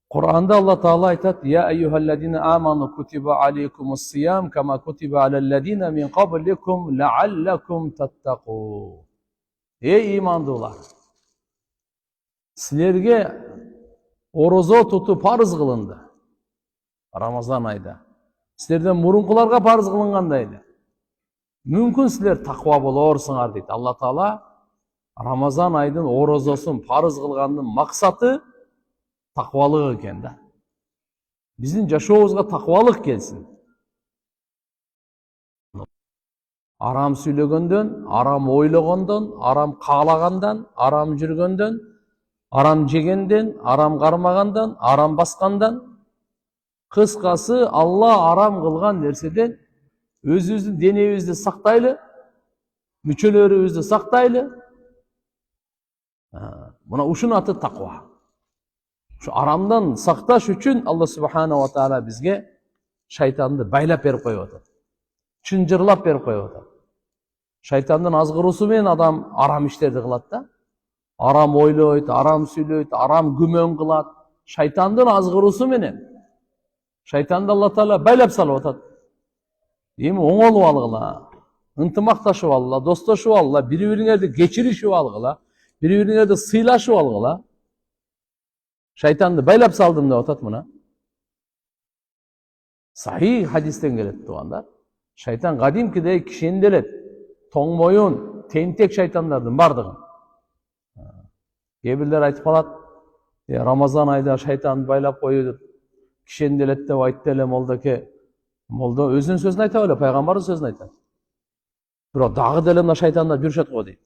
Kur'an'da Allah Teala aytat: "Ya eyyuhellezine amanu kutiba aleykumus siyam kema kutiba alellezine min qablikum leallekum tettakûn." Ey imandılar! Sizlerge orozo tutup farz kılındı. Ramazan ayda. Sizlerden murunkularga farz kılingandaydı. Mümkün sizler takva bolorsunlar deydi. Allah Teala Ramazan ayının orozosun farz kılgandın maksatı takvalık eken da. Bizim жашообузга takvalık gelsin. Aram süylөгөндөн, aram ойлогондон, aram каалагандан, aram жүргөндөн, aram жегенден, aram кармагандан, aram баскандан, кыскасы Allah aram кылган нерседен өзүбүздүн денебизди сактайлы, мүчөлөрүбүздү сактайлы. Мына ушунун аты таква. Şu aramdan saqtaş üçün Allah Subhanahu wa Taala bizge şaytanды байлап берип коюп атат. Чынжырлап берип коюп атат. Шайтандын азгыруусу менен адам арам иштерди кылат да. Арам ойлойт, арам сүйлөйт, арам күмөн кылат. Шайтандын азгыруусу менен. Шайтанды Allah Taala байлап салып атат. Эми оңолуп алгыла, ынтымакташып алгыла, достошуп алгыла, бири-бириңерди кечиришип алгыла, бири-бириңерди сыйлашып алгыла. Шайтанды байлап салдым деп атат мына. Сахih hadisten келет тугандар. Шайтан кадимкидей кишенделет. Тоң моюн, тентек шайтандардын бардыгын. Кээ-бирлер айтып калат, Рамазан айда шайтанды байлап коюп кишенделет деп айтты эле молдоке. Молдо өзүнүн сөзүн айта эле, пайгамбардын сөзүн айтат. Бирок дагы деле мына шайтандар жүрүшөт го дейт.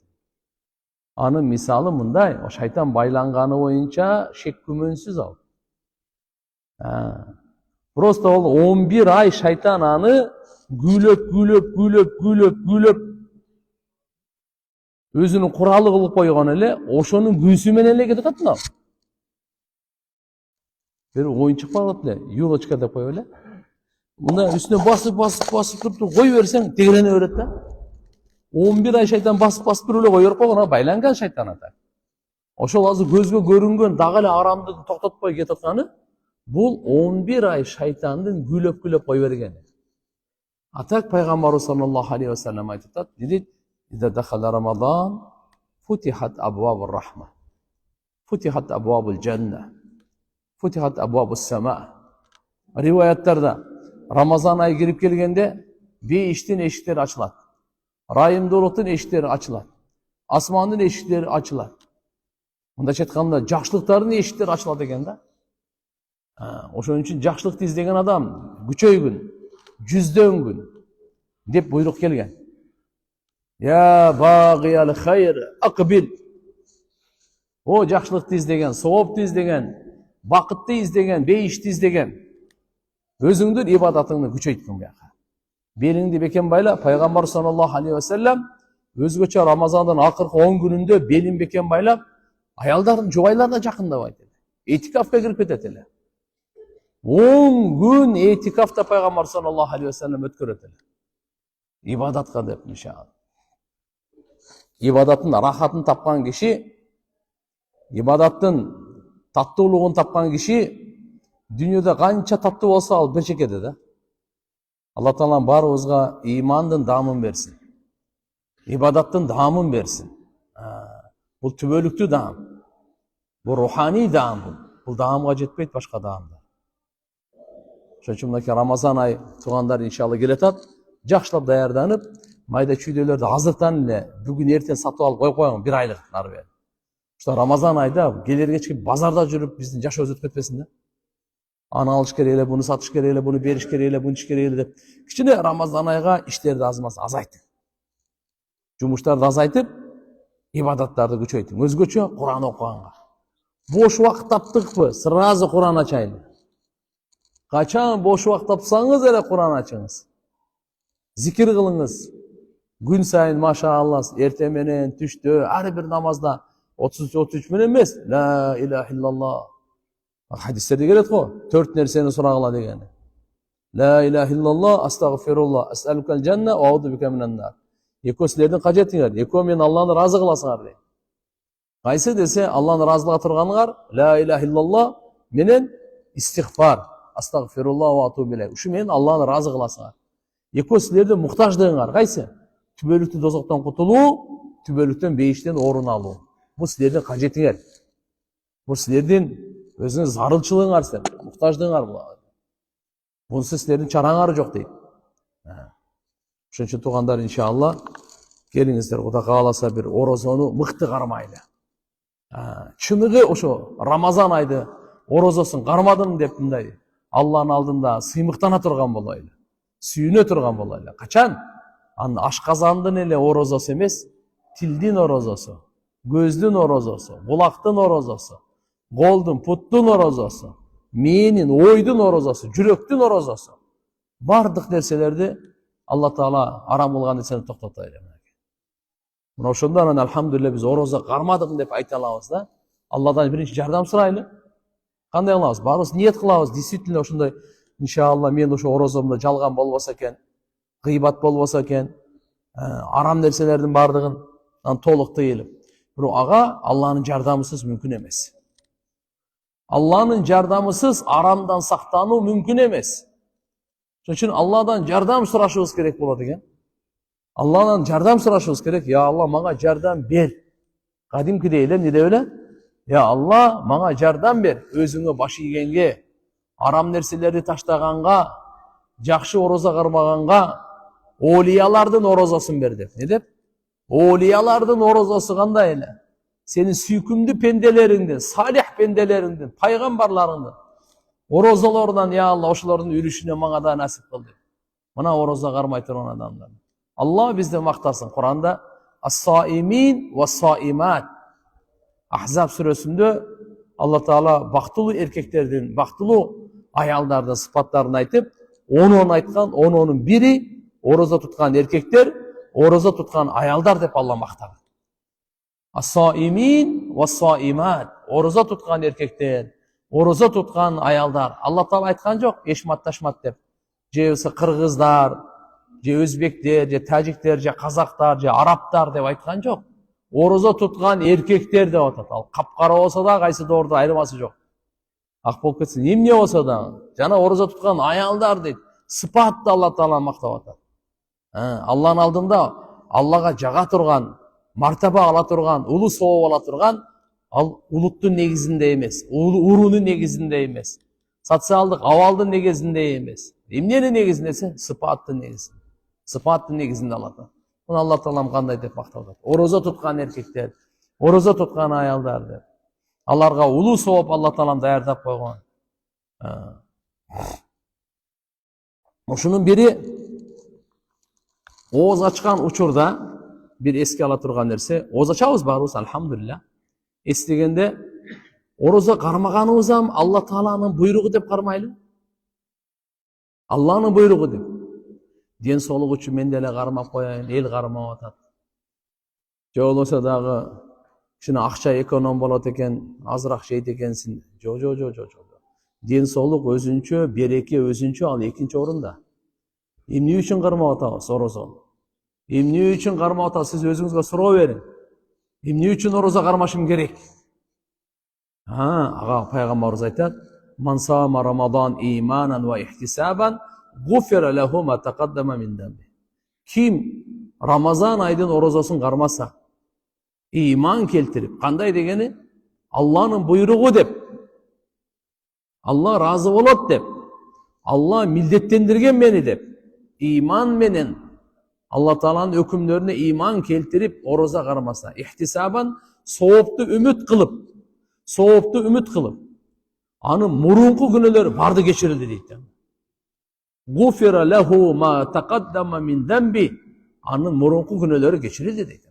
Анын мисалы мындай, о шайтан байланганы боюнча шек күмөнсүз ал. Просто ол 11 ай шайтан аны гүлөп өзүнүн куралы кылып койгон эле, ошонун күйсү менен эле кетип атат мына. Бир оюнчук бар эле, юлочка деп коюп эле. Мында үстүнө басып туруп кой берсең, тегерене берет да. 11 ай шайтан басып туруп эле коюп койгон, байланган шайтан ата. Ошол азыр көзгө көрүнгөн дагы эле арамды токтотпой кетип атканы, бул 11 ай шайтандын гүлөп кой бергени. Атак пайгамбарыбыз саллаллаху алейхи ва саллям айтып атат, дейт: "Ида дахала Рамазан, футихат абвабур рахма, футихат абвабул жанна, футихат абвабус сама." Риваяттарда Рамазан айы кирип келгенде бейиштин эшиктери ачылат. Райымдуулуктун эшиктери ачылат. Асмандын эшиктери ачылат. Мындайча айтканда, жакшылыктардын эшиктери ачылат экен да. Ошон үчүн жакшылыкты издеген адам күчөйгүн, жүздөнгүн деп буйрук келген. Я багиял хайр акбил. О жакшылыкты издеген, соопту издеген, бакытты издеген, бейишти издеген. Өзүңдүн ибадатыңды күчөйткүн бияка. Белиңди бекем байла, пайгамбар саллаллаху алейхи ва саллям өзгөчө Рамазандын акыркы 10 күнүндө белин бекем байлап, аялдардын жубайларына жакындабайт эле. Этикафка кирип кетет эле. 10 күн этикафта пайгамбар саллаллаху алейхи ва саллям өткөрөт эле. Ибадатка деп иншалла. Ибадаттын рахатын тапкан киши, ибадаттын таттуулугун тапкан киши дүйнөдө канча таттуу болсо ал бир чекеде да. Allah Teala barыбызга имандын даамын берсин. Ибадаттын даамын берсин. Бул түбөлүктүү даам. Бул руханий даам. Бул даамга жетпейт башка даамдар. Ошон үчүн мынакей Рамазан ай туугандар иншалла келатат. Жакшылап даярданып, майда чүйдөлөрдү азыртан эле бүгүн эртең сатып алып коюп бир айлык нары бери. Ошо Рамазан айда келер кечки базарда жүрүп биздин жашообуз өтүп кетпесин да. Аны алыш керек эле, буну сатыш керек эле, буну бериш керек эле, буну иш керек эле деп. Кичине Рамазан айга иштерди азайтып. Жумуштарды азайтып, ибадаттарды күчөйтүң. Өзгөчө Кур'ан окуганга. Бош убакыт таптыкпы? Сразу Кур'ан ачайлы. Качан бош убакыт тапсаңыз эле Кур'ан ачыңыз. Зикир кылыңыз. Күн сайын машаалла, эртең менен, түштө, ар бир намазда 33 менен эмес. Ла илаха иллаллах. Hadislerде келет го, 4 нерсени сурагыла дегени. La ilahe illallah, astagfirullah, es'alukal cennet, ve audu bike minennar. Eko sizlerden kaç ettiler? Eko men Allah'ın razı kılasınlar diye. Кайсы десе Алланын ыраазылыгына турганыңар ла иляха иллаллах менен истигфар, астагфируллах ва атубу илейх. Ушу менен Алланы ыраазы кыласыңар. Экөө силердин муктаждыгыңар кайсы? Түбөлүктүү дозоктон кутулуу, түбөлүктөн бейиштен орун алуу. Бул силердин кажетиңер. Бул силердин өзүңүз зарылчылыгыңар, силер муктаждыгыңар бул. Бунсуз силердин чараңар жок дейт. Ошон үчүн туугандар, иншалла, келиңиздер, Кудай кааласа бир орозону мыкты кармайлы. Чыныгы ошо Рамазан айды орозосун кармадым деп мындай Алланын алдында сыймыктана турган болойлу. Сүйүнө турган болойлу. Качан? Ашказандын эле орозосу эмес, тилдин орозосу, көздүн орозосу, булактын орозосу, колдун, путтун орозосу, мээнин, ойдун орозосу, жүрөктүн орозосу. Бардык нерселерди Алла Таала арам кылган нерсени токтотой. Мына ошондо анан алхамдулилля биз орозо кармадык деп айта алабыз да. Алладан биринчи жардам сурайлы. Кандай кылабыз? Баарыбыз ниет кылабыз. Действительно ошондой иншалла мен ошо орозомдо жалган болбосо экен, гыйбат болбосо экен, арам нерселердин бардыгын толук тыйылып. Бирок ага Алланын жардамысыз мүмкүн эмес. Алланын жардамысыз арамдан сактануу мүмкүн эмес. Ошон үчүн Алладан жардам сурашыбыз керек болот экен. Алладан жардам сурашыбыз керек. Я Алла, мага жардам бер. Кадимкидей эле эмне деп эле? Я Алла, мага жардам бер. Өзүңө баш ийгенге, арам нерселерди таштаганга, жакшы орозо кармаганга, олиялардын орозосун бер деп. Не деп? Олиялардын орозосу кандай эле? Сенин сүйкүмдүү пенделериңдин, салих пенделериңдин, пайгамбарларыңдын орозолорунан, я Алла, ошолордун үлүшүнө мага да насип кыл деп. Мына орозо кармай турган адамдар. Алла бизди мактасын. Куранда ас-саимин ва саимат. Ахзаб сүрөсүндө Алла Таала бактылуу эркектердин, бактылуу аялдардын сыпаттарын айтып, 10 айткан, 10-нун бири орозо туткан эркектер, орозо туткан аялдар деп Алла мактаган. Ас-саимин ва саимат. Орозо туткан эркектер, орозо туткан аялдар. Алла Таала айткан жок, эшмат ташмат деп. Же болсо кыргыздар, же өзбектер, же тажиктер, же казактар, же арабтар деп айткан жок. Орозо туткан эркектер деп атат. Ал капкара болсо да кайсы доордо айырмасы жок. Ак болуп кетсин, эмне болсо да жана орозо туткан аялдар дейт. Сыпатты Алла Таала мактап атат. Алланын алдында Аллага жага турган, мартаба ала турган, улуу сооп ала турган, ал улуттун негизинде эмес, уруунун негизинде эмес, социалдык абалдын негизинде эмес. Эмненин негизинде? Сыпаттын негизинде. Сыпаттын негизинде алат. Муну Алла Таалам кандай деп мактап атат? Орозо туткан эркектер, орозо туткан аялдар деп. Аларга улуу сооп Алла Таалам даярдап койгон. Ошонун бири ооз ачкан учурда бир эске ала турган нерсе, ооз ачабыз баарыбыз алхамдулилля. Эстегенде орозо кармаганыбызам Алла Тааланын буйругу деп кармайлы. Алланын буйругу деп. Ден соолук үчүн мен деле кармап коеюн, эл кармап атат. Же болбосо дагы кичине акча эконом болот экен, азыраак жейт экенсин. Жо. Ден соолук өзүнчө, береке өзүнчө, ал экинчи орунда. Эмне үчүн кармап атабыз орозону? Эмне үчүн кармап атабыз? Сиз өзүңүзгө суроо бериң. Эмне үчүн орозо кармашым керек? Ага пайгамбарыбыз айтат: "Ман сама Рамадан иманан ва ихтисабан, гуфира лаху ма тaqaddama min dambi." Ким Рамазан айдын орозосун кармаса, иман келтирип, кандай дегени? Алланын буйругу деп, Алла разы болот деп, Алла милдеттендирген мени деп, иман менен Алла Тааланын өкүмдөрүнө иман келтирип орозо кармаса, ихтисабан соопту үмүт кылып, анын мурунку күнөөлөрү барды кечирилди дейт. Гуфира лаху ма тaqaddama min dambi. Анын мурунку күнөөлөрү кечирилди дейт.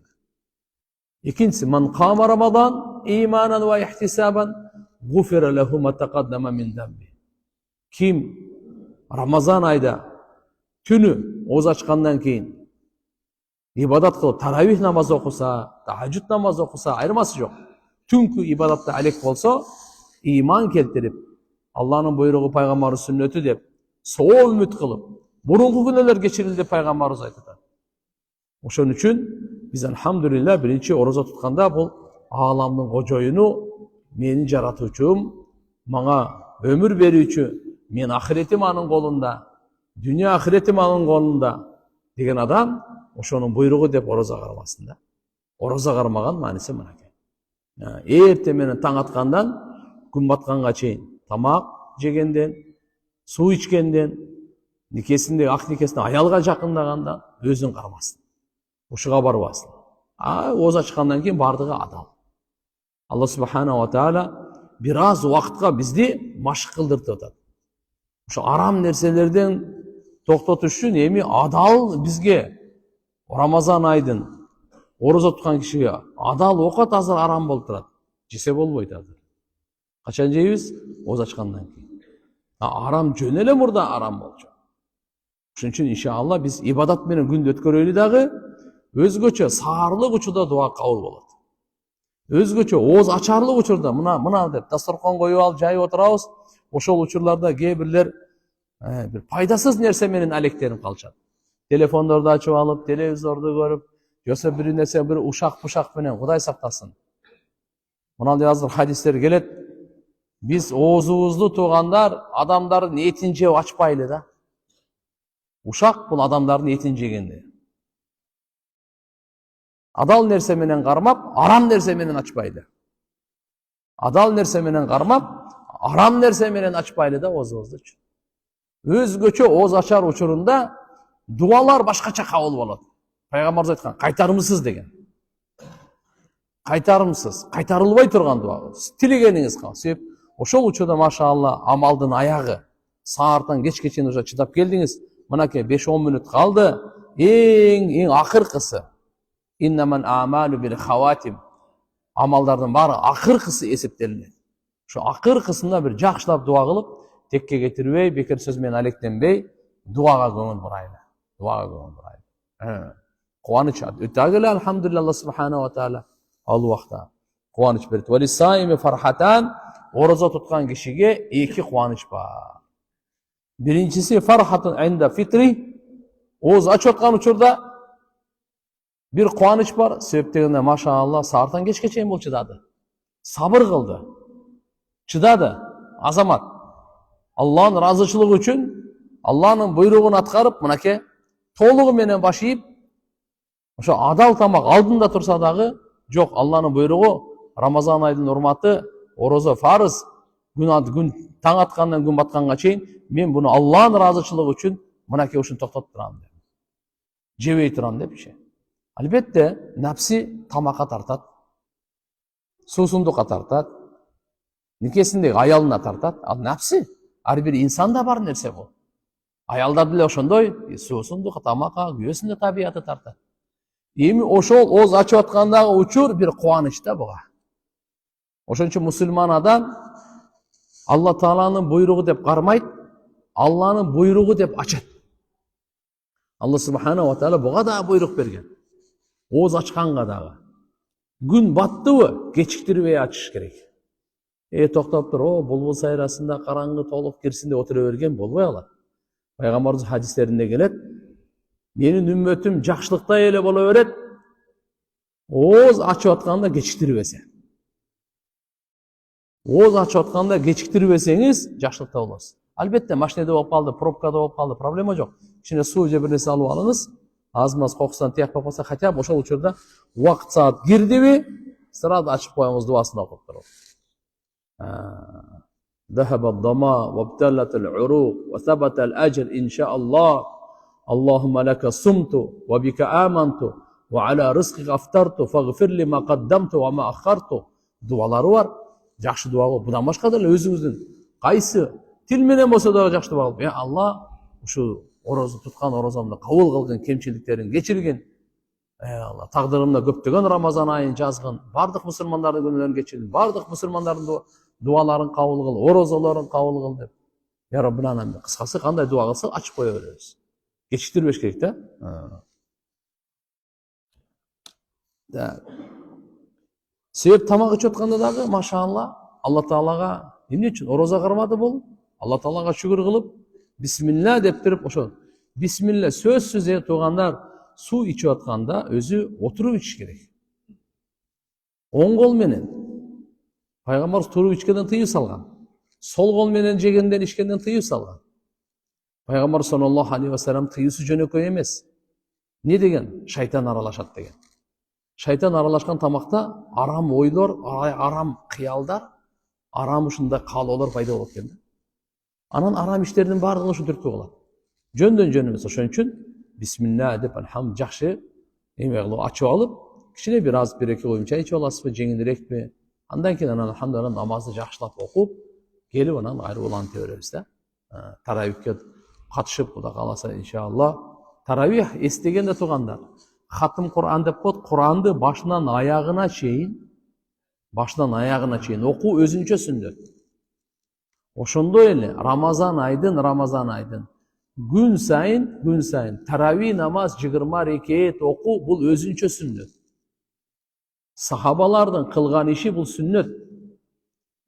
Экинчиси, ман кама Рамадан иманан ва ихтисабан, гуфира лаху ма taqaddama min dambi. Ким Рамазан айда түнү ооз ачкандан кийин ибадат кылып, таравих намаз окуса, тахажжуд намаз окуса, айырмасы жок. Түнкү ибадатта алек болсо, иман келтирип, Алланын буйругу, пайгамбардын сүннөтү деп, соо үмүт кылып, мурунку күнөөлөр кечирилди деп пайгамбарыбыз айтат. Ошон үчүн биз алхамдулилла биринчи орозо тутканда бул аламдын кожоюну, менин жаратуучум, мага өмүр берүүчү, мен ахиретим анын колунда, дүнүйө ахиретим анын колунда деген адам ошонун буйругу деп орозо кармасын да. Орозо кармаган мааниси мынакей. Эртең менен таң аткандан күн батканга чейин тамак жегенден, суу ичкенден, никесинде ак никесине аялга жакындагандан өзүн кармасын. Ушуга барбасын. Ооз ачкандан кийин бардыгы адал. Алла субхана ва таала бир аз убакытка бизди машык кылдыртып атат. Ошо арам нерселерден токтотуш үчүн эми адал бизге Рамазан айдын орозо туткан кишиге адал окот азыр арам болуп турат. Жесе болбойт азыр. Качан жейбиз? Ооз ачкандан кийин. Арам жөн эле мурда арам болчу. Ошон үчүн иншалла биз ибадат менен күндү өткөрөлү дагы, өзгөчө саарлык учурда дуа кабыл болот. Өзгөчө ооз ачарлык учурда мына деп дасторкон коюп алып жайып отурабыз. Ошол учурларда кээ бирлер бир пайдасыз нерсе менен алектенип калышат. Телефондорду ачып алып, телевизорду көрүп, жосо бир нерсе бир ушак менен Кудай сактасын. Мындай азыр хадистер келет. Биз оозубузду туугандар адамдардын этин жеп ачпайлы да. Ушак бул адамдардын этин жегенде. Адал нерсе менен кармап, арам нерсе менен ачпайлы. Адал нерсе менен кармап, арам нерсе менен ачпайлы да оозубуздучу. Өзгөчө ооз ачар учурунда дуалар башкача кабыл болот. Пайгамбарыбыз айткан, кайтарымсыз деген. Кайтарымсыз, кайтарылбай турган дуа. Тилегениңиз кабыл. Себеп ошол учурда машалла амалдын аягы саартан кечке чейин уже чыдап келдиңиз. Мынакей 5-10 мүнөт калды. Эң акыркысы. Иннаман амалу бил хаватим. Амалдардын баары акыркысы эсептелинет. Ошо акыркысында бир жакшылап дуа кылып, текке кетирбей, бекер сөз менен алектенбей, дуага көңүл бурайлы. Дуага көңүл бурайлы. Кубаныч өтө эле алхамдулилlah Алла субхана ва таала ал убакта кубаныч берет. Валисаими фархатан, орозо туткан кишиге эки кубаныч бар. Биринчиси фархатун инда фитри, ооз ачып аткан учурда бир кубаныч бар. Себеп дегенде машалла саартан кечке чейин бул чыдады. Сабыр кылды. Чыдады. Азамат. Алланын ыраазычылыгы үчүн, Алланын буйругун аткарып, мынакей толугу менен башыйып, ошо адал тамак алдында турса дагы, жок, Алланын буйругу, Рамазан айдын урматы, орозо фарыз, күн таң аткандан күн батканга чейин, мен буну Алланын ыраазычылыгы үчүн мынакей ушуну токтотуп турам деп. Жебей турам депчи. Албетте, напси тамакка тартат, суусундукка тартат, никесиндеги аялына тартат. Ал напси, ар бир инсанда бар нерсе бул. Аялдар деле ошондой, суусундукка, тамакка, күйөөсүндө табияты тартат. Эми ошол ооз ачып аткандагы учур бир кубаныч да буга. Ошон үчүн мусулман адам Алла Тааланын буйругу деп кармайт, Алланын буйругу деп ачат. Алла субхана ва таала буга да буйрук берген. Ооз ачканга дагы. Күн баттыбы, кечиктирбей ачыш керек. Токтоп тур, булбул сайрасында караңгы толук кирсин деп отура берген болбой калат. Пайгамбарыбыз хадистеринде келет, менин үммөтүм жакшылыкта эле боло берет, ооз ачып атканда кечиктирбесе. Ооз ачып атканда кечиктирбесеңиз, жакшылыкта болосуз. Албетте, машинеде болуп калды, пробкада болуп калды, проблема жок. Кичине суу же бир нерсе алып алыңыз, аз-маз кокусунан тияк болуп калса, хотя бы ошол учурда убакыт саат кирдиби, сразу ачып коюңуз, дуасын окуп туруп. ذهب الظماء وابتلت العروق وثبت الأجر إن شاء الله اللهم لك صمت وبك آمنت وعلى رزقك أفطرت فاغفر لي ما قدمت وما أخرت. Дуалары бар. Жакшы дуа кылып, будан башка деле өзүңүздүн кайсы тил менен болсо да жакшы дуа кылып, Алла ушу орозо туткан орозомду кабыл кылгын, кемчиликтерин кечиргин. Алла тагдырымда көптөгөн Рамазан айын жазгын, бардык мусулмандардын күнөөлөрүн кечиргин, бардык мусулмандардын дуаларын кабыл кыл, орозолорун кабыл кыл деп. Я Раббил аламин. Кыскасы кандай дуа кылсак ачып кое беребиз. Кечиктирбеш керек да. Себеп тамак ичип атканда дагы машалла Алла Таалага эмне үчүн орозо кармады бул? Алла Таалага шүгүр кылып, бисмилла деп туруп, ошо бисмилла сөзсүз туугандар, суу ичип атканда өзү отуруп ичиш керек. Оң кол менен пайгамбарыбыз туруп ичкенден тыюу салган. Сол кол менен жегенден ичкенден тыюу салган. Пайгамбар саллаллаху алейхи вассалам тыюусу жөнөкөй эмес. Не деген? Шайтан аралашат деген. Шайтан аралашкан тамакта арам ойлор, арам кыялдар, арам ушундай каалоолор пайда болот экен да. Анан арам иштердин баардыгы ушу түрткү болот. Жөндөн жөн эмес. Ошон үчүн бисмилла деп алхам жакшы эме кылып ачып алып, кичине бир аз 1-2 коюм чай ичип аласызбы, жеңилирекпи? Андан кийин анан алхамдулилlah намазды жакшылап окуп, келип анан кайра уланып беребиз да. Таравихке катышып, Кудай кааласа иншалла. Таравих эстегенде тургандар. Хатым Кур'ан деп коет, Кур'анды башынан аягына чейин окуу өзүнчө сүннөт. Ошондой эле Рамазан айдын күн сайын тарави намаз 20 рекет окуу бул өзүнчө сүннөт. Сахабалардын кылган иши бул сүннөт.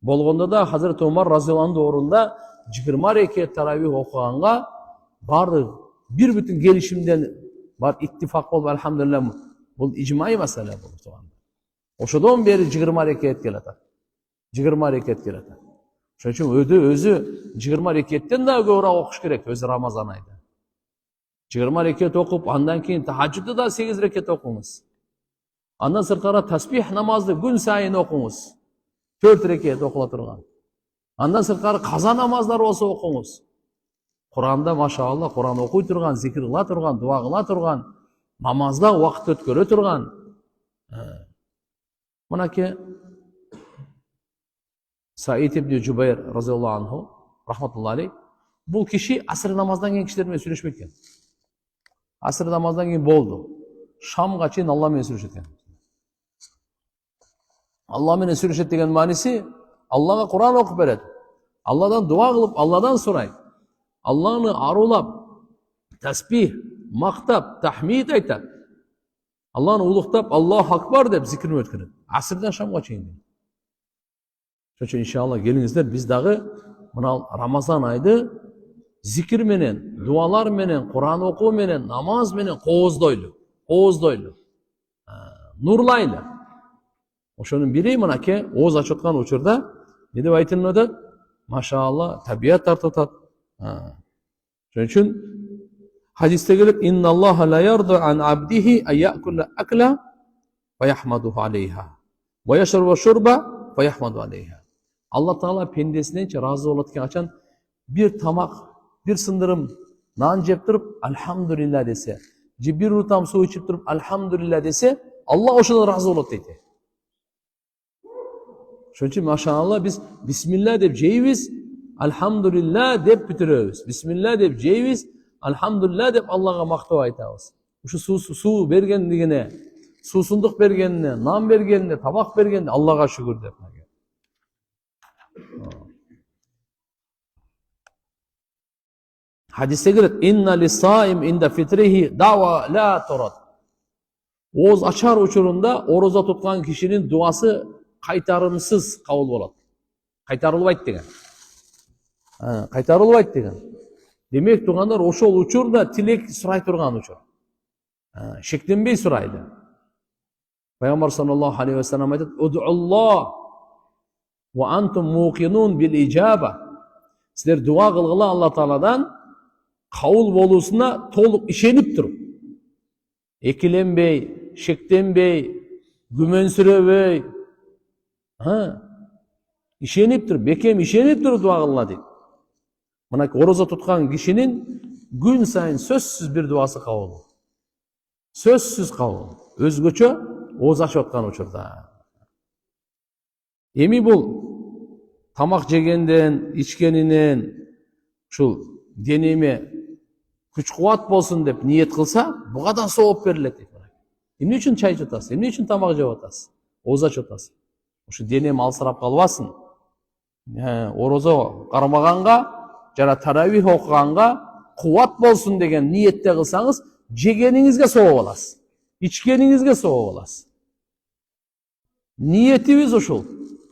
Болгондо да Хазрет Умар разияллаху анху орунда 20 рекет тарави окуганга баардык бир бүтүн келишимден бар иттифак болуп, алхамдулилlah, бул ижмаи маселе болуп турган. Ошодон бери 20 рекет келатат. 20 рекет келатат. Ошон үчүн өзү 20 рекеттен да көбүрөөк окуш керек өзү Рамазан айда. 20 рекет окуп, андан кийин тахаджудду да 8 рекет окуңуз. Андан сырткары таспих намазды күн сайын окуңуз. 4 рекет окула турган. Андан сырткары каза намаздар болсо окуңуз. Куранда машаалла Куран окуй турган, зикир кыла турган, дуа кыла турган, намазда убакыт өткөрө турган. Мынакей Саид ибн Жубайр разияллаху анху рахматуллахи алейх, бул киши аср намаздан кийин кишилер менен сүйлөшпөйт экен. Аср намаздан кийин болду. Шамга чейин Алла менен сүйлөшөт экен. Алла менен сүйлөшөт деген мааниси Аллага Куран окуп берет. Алладан дуа кылып, Алладан сурайт. Алланы арулап, таспих, мактап, тахмид айтат. Алланы улуктап, Аллаху акбар деп зикирин өткөрөт. Асрдан шамга чейин. Ошон үчүн иншалла келиңиздер, биз дагы мына Рамазан айды зикир менен, дуалар менен, Куран окуу менен, намаз менен кооздойлу. Нурлайлы. Ошонун бири мынакей ооз ачып аткан учурда не деп айтылып атат? Машаалла, табият тартып атат. Ошон үчүн хадисте келет: "Инналлаха ла ярду ан абдихи аякула акла ва яхмадуху алейха ва яшраба шурба ва яхмаду алейха." Алла Таала пендесиненчи разы болот экен, качан бир тамак, бир сындырым нан жеп туруп алхамдулилла десе, же бир утам суу ичип туруп алхамдулилла десе, Алла ошодон разы болот дейт. Ошон үчүн машаалла биз бисмилла деп жейбиз, алхамдулилла деп бүтүрөбүз. Бисмилла деп жейбиз, алхамдулилла деп Аллага мактап айтабыз. Ушу суу бергендигине, суусундук бергенине, нан бергенине, тамак бергенине Аллага шүгүр деп. Хадисте келет: "Инна лисаим инда фитрихи дава ла турат." Ооз ачар учурунда орозо туткан кишинин дуасы кайтарымсыз кабыл болот. Кайтарылбайт деген. Кайтарылбайт деген. Демек тугандар, ошол учурда тилек сурай турган учур. Шектенбей сурайды. Пайгамбар саллаллаху алейхи ва саллям айтат: "Удуллах ва антум муқинун бил ижаба." Силер дуа кылгыла Алла Тааладан кабыл болуусуна толук ишенип туруп. Экиленбей, шектенбей, күмөнсүрөбөй, ишенип туруп, бекем ишенип туруп дуа кылгыла дейт. Мына орозо туткан кишинин күн сайын сөзсүз бир дуасы кабыл. Сөзсүз кабыл. Өзгөчө ооз ачып аткан учурда. Эми бул тамак жегенден, ичкенинен ушул денеме күч кубат болсун деп ниет кылса, буга да сооп берилет дейт. Эмне үчүн чай ичип атасыз? Эмне үчүн тамак жеп атасыз? Ооз ачып атасыз. Ушу денем алсырап калбасын. Орозо кармаганга, жана таравих окуганга кубат болсун деген ниетте кылсаңыз, жегениңизге сооп аласыз. Ичкениңизге сооп аласыз. Ниетибиз ушул.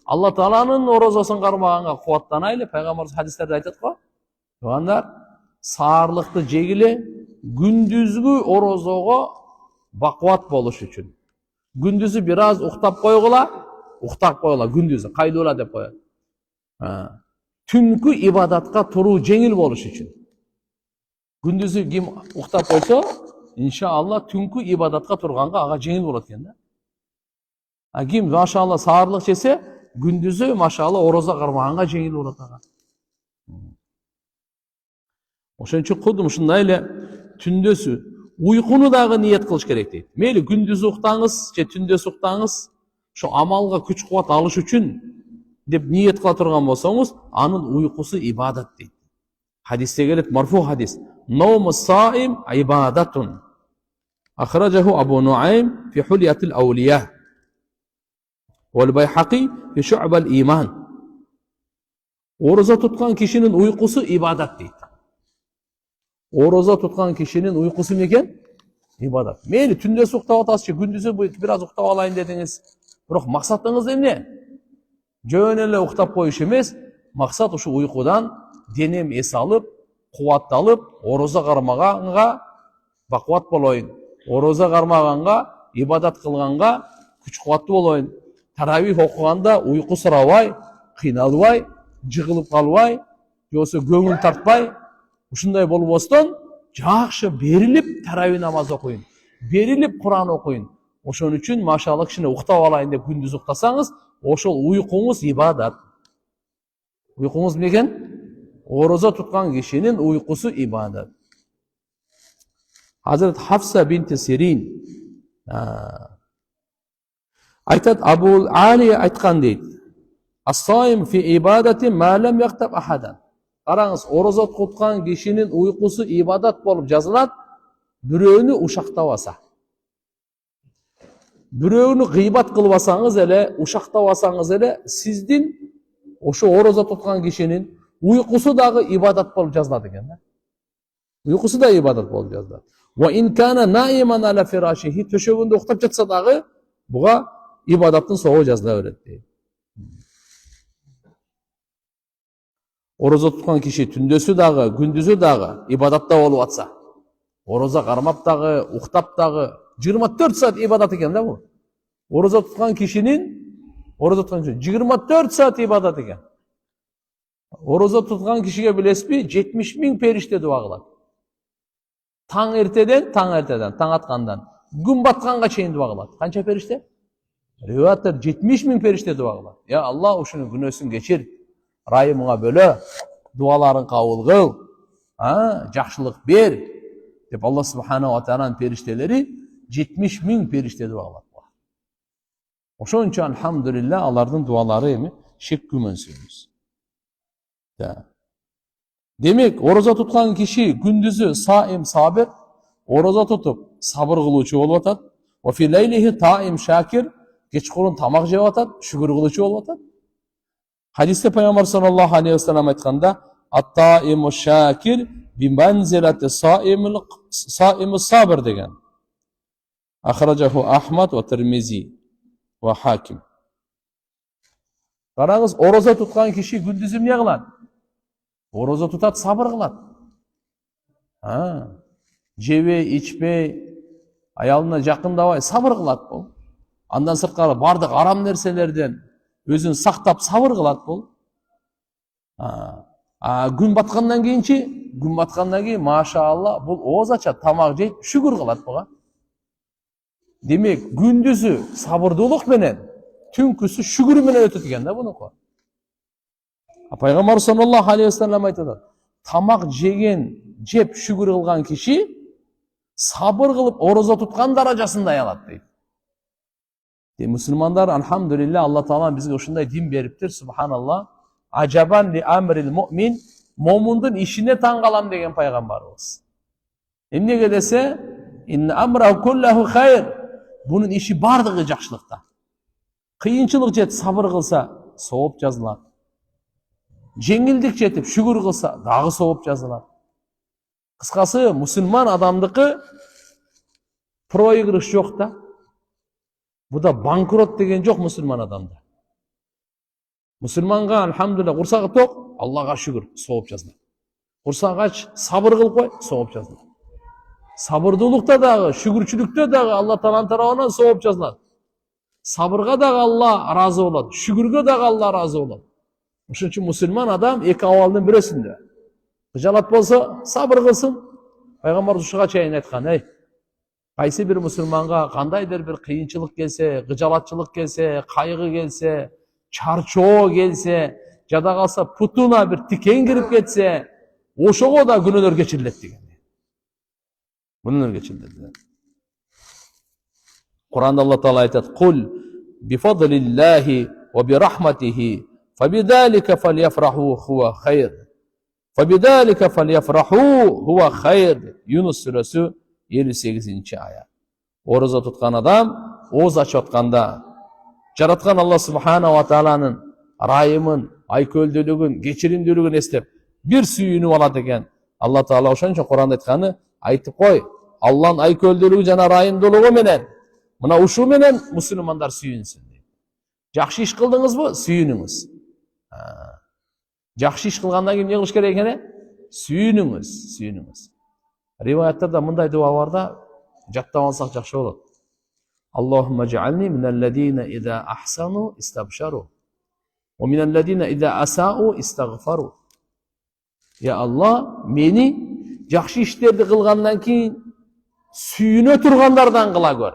Алла Тааланын орозосун кармаганга кубаттанайлы. Пайгамбарыбыз хадистерде айтат го. Тугандар, саарлыкты жегиле күндүзгү орозого бакубат болуш үчүн. Күндүзү бир аз уктап койгула, уктап коела күндүзү кайдыла деп коет. Түнкү ибадатка туруу жеңил болуш үчүн. Күндүзү ким уктап койсо, иншалла түнкү ибадатка турганга ага жеңил болот экен да. А ким машалла саарлык жесе, күндүзү машалла ороза кармаганга жеңил болот ага. Ошон үчүн кудум ушундай эле түндөсү уйкуну дагы ниет кылыш керек дейт. Мейли күндүз уктаңыз же түндөс уктаңыз, ошо амалга күч кубат алыш үчүн деп ниет кыла турган болсоңуз, анын уйкусу ибадат дейт. Хадисте келет, марфу хадис. Науму саим ибадатун. Ахраджаху Абу Нуайм фи хулятил аулия. Вал Байхақи фи шу'бал иман. Ороза туткан кишинин уйкусу ибадат дейт. Ороза туткан кишинин уйкусу эмне экен? Ибадат. Мейли түндөс уктап атасыз, күндүзү бир аз уктап алайын дедиңиз. Бирок максатыңыз эмне? Жөн эле уктап коюш эмес, максат ушу уйкудан денем эс алып, кубатталып, ороза кармаганга бакубат болоюн. Ороза кармаганга, ибадат кылганга күч кубаттуу болоюн. Таравих окуганда уйку сурабай, кыйналбай, жыгылып калбай, же болбосо көңүл тартпай, ушундай болбостон жакшы берилип таравих намаз окуйун. Берилип Куран окуйун. Ошон үчүн машалла кичине уктап алайын деп күндүз уктасаңыз, ошол уйкуңуз ибадат. Уйкуңуз эмне экен? Ороза туткан кишинин уйкусу ибадат. Hazret Hafsa binti Sirin айтат, Абул Али айткан дейт. Ас-саим фи ибадати ма лам яктаб ахадан. Караңыз, ороза туткан кишинин уйкусу ибадат болуп жазылат, бирөөнү ушактабаса. Бирөөнү гыйбат кылбасаңыз эле, ушактабасаңыз эле, сиздин ошо ороза туткан кишинин уйкусу дагы ибадат болуп жазылат экен да. Уйкусу да ибадат болуп жазылат. Ва ин кана наиман ала фирашихи, төшөгүндө уктап жатса дагы буга ибадаттын соо жазыла берет дейт. Ороза туткан киши түндөсү дагы, күндүзү дагы ибадатта болуп атса, ороза кармап дагы, уктап дагы 24 саат ибадат экен да бул. Ороза туткан кишинин 24 саат ибадат экен. Ороза туткан кишиге билесизби, 70 000 периште дуа кылат. Таң эртеден, таң аткандан, күн батканга чейин дуа кылат. Канча периште? Риваяттар 70 000 периште дуа кылат. Я Аллах, ушунун күнөөсүн кечир, райымыңа бөлө, дуаларын кабыл кыл, жакшылык бер деп Аллах субханаху ва тааlanın периштелери 70 000 периште дуа кылат. Ошон үчүн алхамдулилlah алардын дуалары эми шек күмөнсүз. Демек, ороза туткан киши күндүзү саим сабир, ороза тутуп сабыр кылуучу болуп атат. Ва фи лейлихи таим шакир, кечкурун тамак жеп атат, шүгүр кылуучу болуп атат. Хадисте Пайгамбар саллаллаху алейхи ва саллям айтканда, ат-таиму шакир би манзилати саиму сабир деген. Ахраджаху Ахмад ва Тирмизи ва Хаким. Караңыз, ороза туткан киши күндүзү эмне кылат? Ороза тутат, сабыр кылат. Жебей, ичпей, аялына жакындабай сабыр кылат бул. Андан сырткары бардык арам нерселерден өзүн сактап сабыр кылат бул. Күн баткандан кийинчи, күн баткандан кийин машалла бул ооз ачат, тамак жейт, шүгүр кылат буга. Демек, күндүзү сабырдуулук менен, түнкүсү шүгүр менен өтөт экен да бунуку. Пайгамбар саллаллаху алейхи ва саллям айтат, тамак жеп шүгүр кылган киши сабыр кылып ороза туткан даражасында алат дейт. Мусулмандар, алхамдулилlah, Алла Таала бизге ушундай дин бериптир, субханаллах. Ажабан ли амрил муъмин, момундун ишине таң калам деген пайгамбарыбыз. Эмнеге десе, инна амраху куллаху хайр. Бунун иши бардыгы жакшылыкта. Кыйынчылык жетип сабыр кылса, сооп жазылат. Жеңилдик жетип шүгүр кылса, дагы сооп жазылат. Кыскасы, мусулман адамдыкы проигрыш жок да. Буда банкрот деген жок мусулман адамда. Мусулманга, алхамдулилlah, курсагы ток, Аллага шүгүр, сооп жазылат. Курсагы ач, сабыр кылып кой, сооп жазылат. Сабырдуулукта дагы, шүгүрчүлүктө дагы Алла Тааланын тарабынан сооп жазылат. Сабырга дагы Алла разы болот, шүгүргө дагы Алла разы болот. Ошон үчүн мусулман адам эки абалдын бирөөсүндө. Кыжалат болсо сабыр кылсын. Пайгамбар ушуга чейин айткан, кайсы бир мусулманга кандайдыр бир кыйынчылык келсе, кыжалатчылык келсе, кайгы келсе, чарчоо келсе, жада калса путуна бир тикен кирип кетсе, ошого да күнөөлөр кечирилет деген. Күнөөлөр кечирилет. Куранда Алла Таала айтат: "Кул бифадлиллахи ва бирахматихи фабидалика фальяфраху хува хайр. Фабидалика фальяфраху хува хайр." Юнус сүрөсү 58-аят. Орозо туткан адам ооз ачып атканда, жараткан Алла Субхана ва Тааланын райымын, айкөлдүүлүгүн, кечиримдүүлүгүн эстеп, бир сүйүнүп алат экен. Алла Таала ошон үчүн Куранда айтканы, айтып кой, Алланын айкөлдүүлүгү жана райымдуулугу менен, мына ушул менен мусулмандар сүйүнсүн. Жакшы иш кылдыңызбы? Сүйүнүңүз. Жакшы иш кылгандан кийин эмне кылыш керек экен? Сүйүнүңүз, сүйүнүңүз. Риваяттарда мындай дуа бар да, жаттап алсак жакшы болот. Аллахумма жаални миналлазина иза ахсану истабшару ва миналлазина иза асау истагфару. Я Алла, мени жакшы иштерди кылгандан кийин сүйүнө тургандардан кыла көр.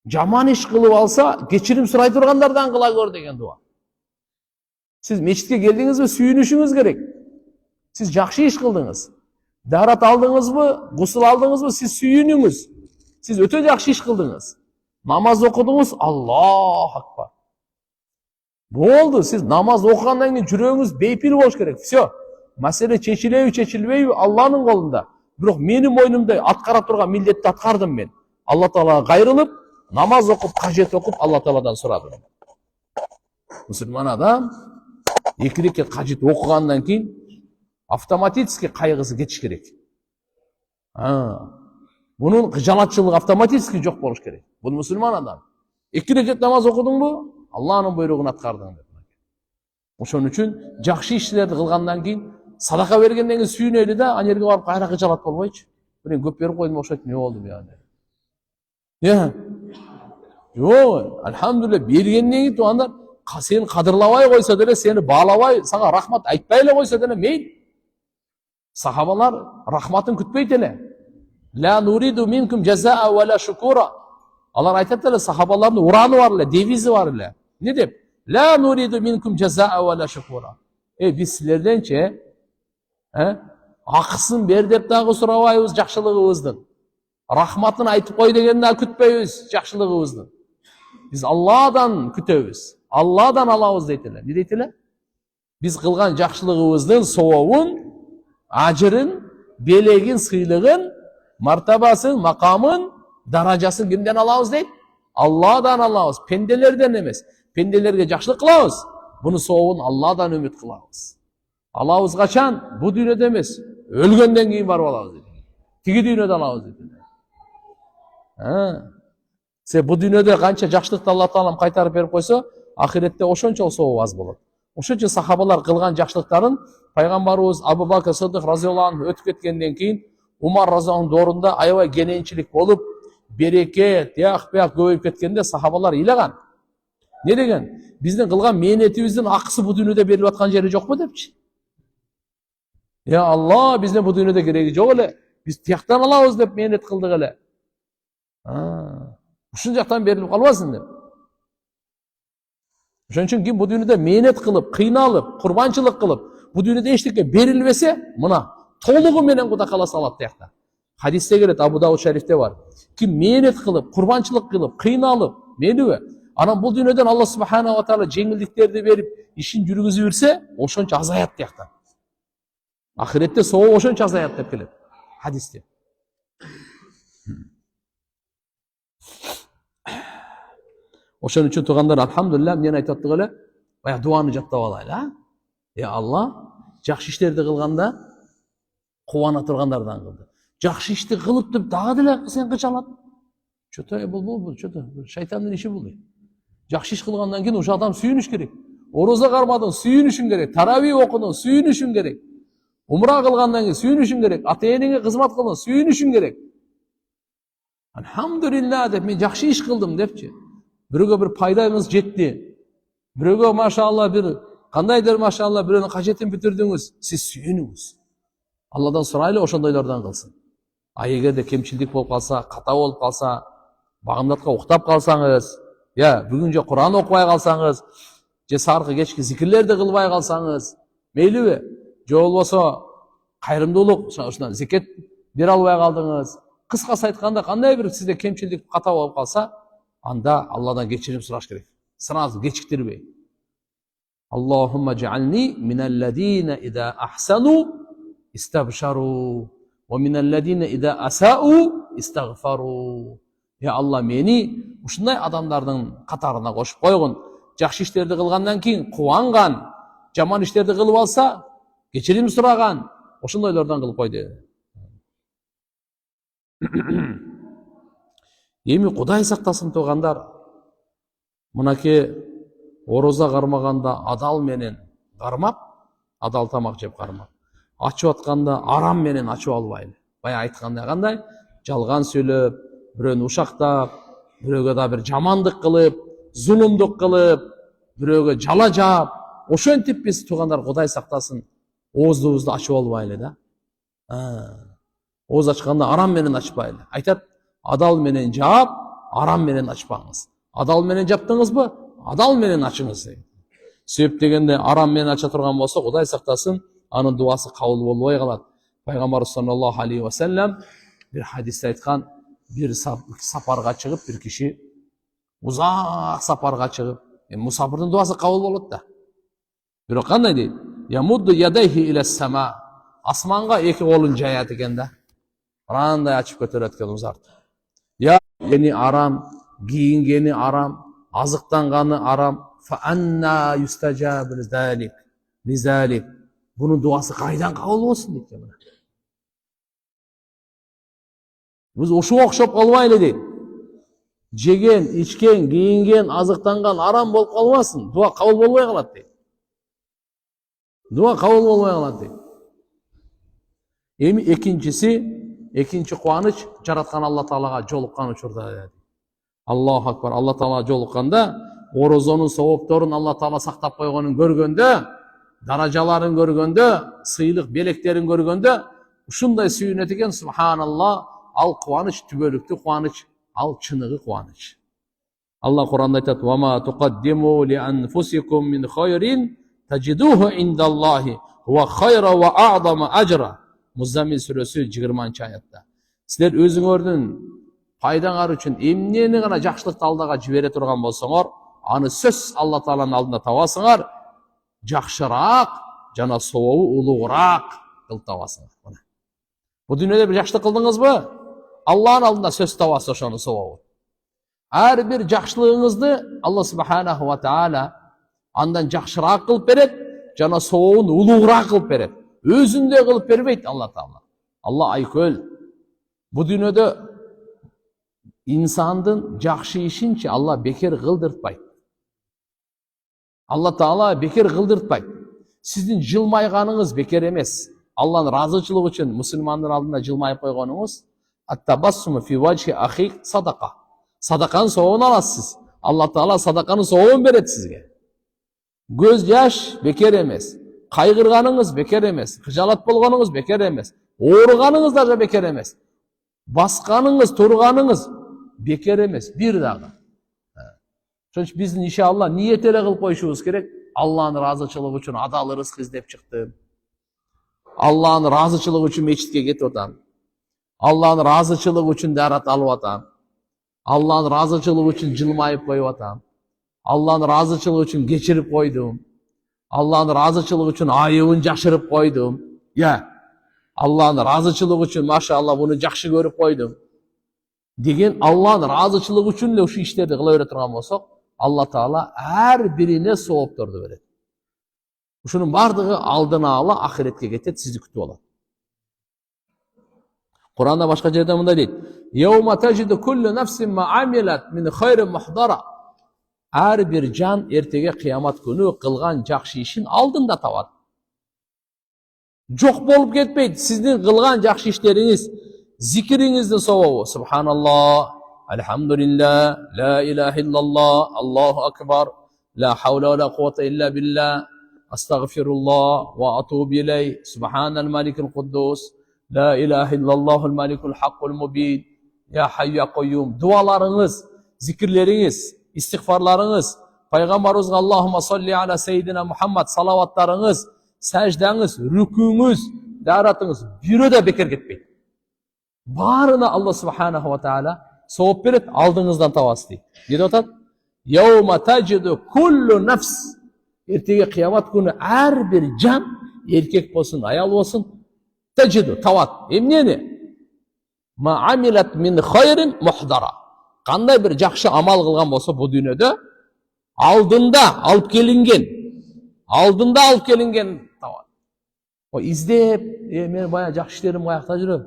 Жаман иш кылып алса, кечирим сурай тургандардан кыла көр деген дуа. Сиз мечитке келдиңизби, сүйүнүшүңүз керек. Сиз жакшы иш кылдыңыз. Дарат алдыңызбы, гусул алдыңызбы, сиз сүйүнүңүз. Сиз өтө жакшы иш кылдыңыз. Намаз окудуңуз, Аллаху акбар. Болду, сиз намаз окугандан кийин жүрөгүңүз бейпил болуш керек. Всё. Маселе чечилеби, чечилбейби Алланын колунда. Бирок менин мойнумда аткара турган милдетти аткардым мен. Алла Таалага кайрылып, намаз окуп, кажет окуп, Алла Тааладан сурадым. Мусулман адам эки рекет кажет окугандан кийин автоматически кайгысы кетиш керек. Bunun kıcalatçılığı автоматически жок болуш керек. Бул мусулман адам. Эки рекет намаз окудуңбу? Алланын буйругун аткардың деп. Ошон үчүн жакшы иштерди кылгандан кийин, садака бергенден кийин сүйүнөлү да, ана жерге барып кайра кыжалат болбойчу. Мен көп берип койдум окшойт, эмне болду буяга? Жок, алхамдулилlah бергенден кийин тугандар, сени кадырлабай койсо деле, сени баалабай, сага рахмат айтпай эле койсо деле мейли. Сахабалар рахматын күтпейт эле. La nuridu minkum jazaa wa la shukura. Алар айтат эле, сахабалардын ураны бар эле, девизи бар эле. Не деп? La nuridu minkum jazaa wa la shukura. Биз силерденчи акысын бер деп дагы сурабайбыз жакшылыгыбыздын. Рахматын айтып кой дегенди дагы күтпөйбүз жакшылыгыбыздын. Биз Алладан күтөбүз. Алладан алабыз дейт эле. Не дейт эле? Биз кылган жакшылыгыбыздын сообун, ажырын, белегин, сыйлыгын, мартабасын, макамын, даражасын кимден алабыз дейт? Алладан алабыз, пенделерден эмес. Пенделерге жакшылык кылабыз, буну сообун Алладан үмүт кылабыз. Алабыз качан? Бу дүйнөдө эмес, өлгөндөн кийин барып алабыз дейт. Тиги дүйнөдө алабыз дейт. Се бу дүйнөдө канча жакшылыкты Алла Таалам кайтарып берип койсо, ахиретте ошончо сообу аз болот. Ошон үчүн сахабалар кылган жакшылыктарын пайгамбарыбыз Абу Бакр Сыдык разыйаллаху анху өтүп кеткенден кийин Умар разыйаллаху анхунун доорунда аябай кененчилик болуп, береке, тияк-бияк көбөйүп кеткенде сахабалар ыйлаган. Не деген? Биздин кылган мээнетибиздин акысы бу дүйнөдө берилип аткан жери жокпу депчи. Я Алла, биздин бу дүйнөдө кереги жок эле. Биз тияктан алабыз деп мээнет кылдык эле. Ушул жактан берилип калбасын деп. Ошон үчүн ким бу дүйнөдө мээнет кылып, кыйналып, курбанчылык кылып, бу дүйнөдө эчтеке берилбесе, мына толугу менен Кудай кааласа алат тиякта. Хадисте келет, Абу Дауд шарифте бар. Ким мээнет кылып, курбанчылык кылып, кыйналып, мейлиби? Анан бул дүйнөдөн Алла Субхана ва Таала жеңилдиктерди берип, ишин жүргүзүп берсе, ошончо азаят тиякта. Ахиретте сообу ошончо азаят деп келет. Хадисте. Ошон үчүн тугандар, алхамдулилlah, эмнени айтып аттык эле? Бая дуаны жаттап алайлы, Алла, жакшы иштерди кылганда кубана тургандардан кылды. Жакшы ишти кылып деп дагы деле сен кычалат. Чөтө бул чөтө шайтандын иши бул. Жакшы иш кылгандан кийин ошо адам сүйүнүш керек. Орозо кармадың, сүйүнүшүң керек. Тарави окудуң, сүйүнүшүң керек. Умра кылгандан кийин сүйүнүшүң керек. Ата-энеңе кызмат кылдың, сүйүнүшүң керек. Алхамдулилlah деп мен жакшы иш кылдым депчи. бирөөгө бир пайдаңыз жетти, бирөөгө машалла бир кандайдыр машалла бирөөнүн кажетин бүтүрдүңүз, сиз сүйүнүңүз. Алладан сурайлы ошондойлордон кылсын. А эгерде кемчилдик болуп калса, ката болуп калса, багымдатка уктап калсаңыз, бүгүн же Куран окубай калсаңыз, же саркы кечки зикирлерди кылбай калсаңыз, мейлиби? Же болбосо кайрымдуулук, ушундан зекет бере албай калдыңыз. Кыскасы айтканда, кандай бир сизде кемчилдик, ката болуп калса, анда Алладан кечирим сураш керек. Сразу кечиктирбей. Аллахумма жаални миналладина ида ахсану истабшару ва миналладина ида асау истагфару. Алла мени ушундай адамдардын катарына кошуп койгун. Жакшы иштерди кылгандан кийин кубанган, жаман иштерди кылып алса, кечирим сураган, ошондойлордон кылып койду. Эми Кудай сактасын туугандар, мынакей ороза кармаганда адал менен кармап, адал тамак жеп кармап, ачып атканда арам менен ачып албайлы. Бая айткандай кандай? Жалган сүйлөп, бирөөнү ушактап, бирөөгө да бир жамандык кылып, зулумдук кылып, бирөөгө жала жаап, ошентип биз туугандар Кудай сактасын ооздубузду ачып албайлы да. Ооз ачканда арам менен ачпайлы. Айтат, адал менен жаап, арам менен ачпаңыз. Адал менен жаптыңызбы? Адал менен ачыңыз. Себеп дегенде арам менен ача турган болсо, Кудай сактасын, анын дуасы кабыл болбой калат. Пайгамбар саллаллаху алейхи ва саллям бир хадисте айткан, бир сапарга чыгып, бир киши узак сапарга чыгып, мусафирдин дуасы кабыл болот да. Бирок кандай дейт? Ямудду ядайхи илес сама. Асманга эки колун жаят экен да. Мындай ачып көтөрөт экен узарты. Ени арам, кийингени арам, азыктанганы арам. Фа анна юстажаб лизалик. Бунун дуасы кайдан кабыл болсун дейт. Биз ушуга окшоп калбайлы дейт. Жеген, ичкен, кийинген, азыктанган арам болуп калбасын. Дуа кабыл болбой калат дейт. Дуа кабыл болбой калат дейт. Эми экинчи кубаныч жараткан Алла Таалага жолуккан учурда. Аллаху акбар. Алла Таалага жолукканда, орозонун соопторун Алла Таала сактап койгонун көргөндө, даражаларын көргөндө, сыйлык белектерин көргөндө, ушундай сүйүнөт экен, субханалла. Ал кубаныч түбөлүктүү кубаныч, ал чыныгы кубаныч. Алла Куранда айтат: "Ва ма туқаддиму ли анфусикум мин хайрин таджидуху индаллахи ва хайра ва а'зама ажра." Музаммил сүрөсү 20-аятта. Силер өзүңөрдүн пайдаңар үчүн эмнени гана жакшылыкты Аллага жибере турган болсоңор, аны сөз Алла Тааланын алдында табасыңар, жакшыраак жана сообу улуураак кылып табасыңар. Бу дүйнөдө бир жакшылык кылдыңызбы? Алланын алдында сөз табасыз ошонун сообу. Ар бир жакшылыгыңызды Алла субханаху ва таала андан жакшыраак кылып берет, жана сообун улуураак кылып берет. Өзүндө кылып бербейт Алла Таала. Алла айкөл. Бу дүйнөдө инсандын жакшы ишинчи Алла бекер кылдыртпайт. Алла Таала бекер кылдыртпайт. Сиздин жылмайганыңыз бекер эмес. Алланын разычылыгы үчүн мусулмандын алдында жылмайып койгонуңуз, ат-табассуму фи вajhi ахик садака. Садаканын сообун аласыз. Алла Таала садаканын сообун берет сизге. Көз жаш бекер эмес. Кайгырганыңыз бекер эмес. Хыжалат болгонуңуз бекер эмес. Ооруганыңыз да бекер эмес. Басканыңыз, турганыңыз бекер эмес. Бир дагы. Ошон үчүн биздин иншалла ниет эле кылып коюшубуз керек. Алланын разычылыгы үчүн адал рызык издеп чыктым. Алланын разычылыгы үчүн мечитке кетип атам. Алланын разычылыгы үчүн дарат алып атам. Алланын разычылыгы үчүн жылмайып коюп атам. Алланын разычылыгы үчүн кечирип койдум. Алланын разычылыгы үчүн айыбын жашырып койдум. Алланын разычылыгы үчүн машалла буну жакшы көрүп койдум. Деген Алланын разычылыгы үчүн эле ушу иштерди кыла бере турган болсок, Алла Таала ар бирине соопторду берет. Ушунун бардыгы алдына ала ахиретке кетет, сизди күтүп алат. Куранда башка жерде мындай дейт: "Яума таджиду куллу нафсин ма амилат мин хайрин мухдара." Ар бир жан эртеге кыямат күнү кылган жакшы ишин алдында табат. Жок болуп кетпейт. Сиздин кылган жакшы иштериңиз, зикириңиздин сообу. Субханалла, Elhamdülillah, la ilahe illallah, Allahu akbar, la havle ve la kuvvete illa billah, estağfirullah ve atubu ileyh, subhanel malikul kuddus, la ilahe illallahul malikul hakkul mubin, ya hayyu ya kayyum. Dualarınız, zikirleriniz, istiğfarlarınız, Peygamberimiz Allahümme salli ala seyyidina Muhammed salavatlarınız, secdeniz, rükûңuz, daratınız biri de bekar gitmeyin. Barına Allah subhanahu wa ta'ala soğuk beret, aldığınızdan tavası deyip. Ne de otat? يَوْمَ تَجِدُ كُلُّ نَفْسِ Ertege kıyamet günü her bir can, erkek olsun, ayal olsun, tecidu, tavat. Emniyeni? مَا عَمِلَتْ مِنْ خَيْرٍ مُحْدَرًا Qanday bir жақшы amal qılgan bolsa bu dünyada, aldında alıp gelingen tavat. O izdep, men baya жақшы işlerim ayakta жүрөm.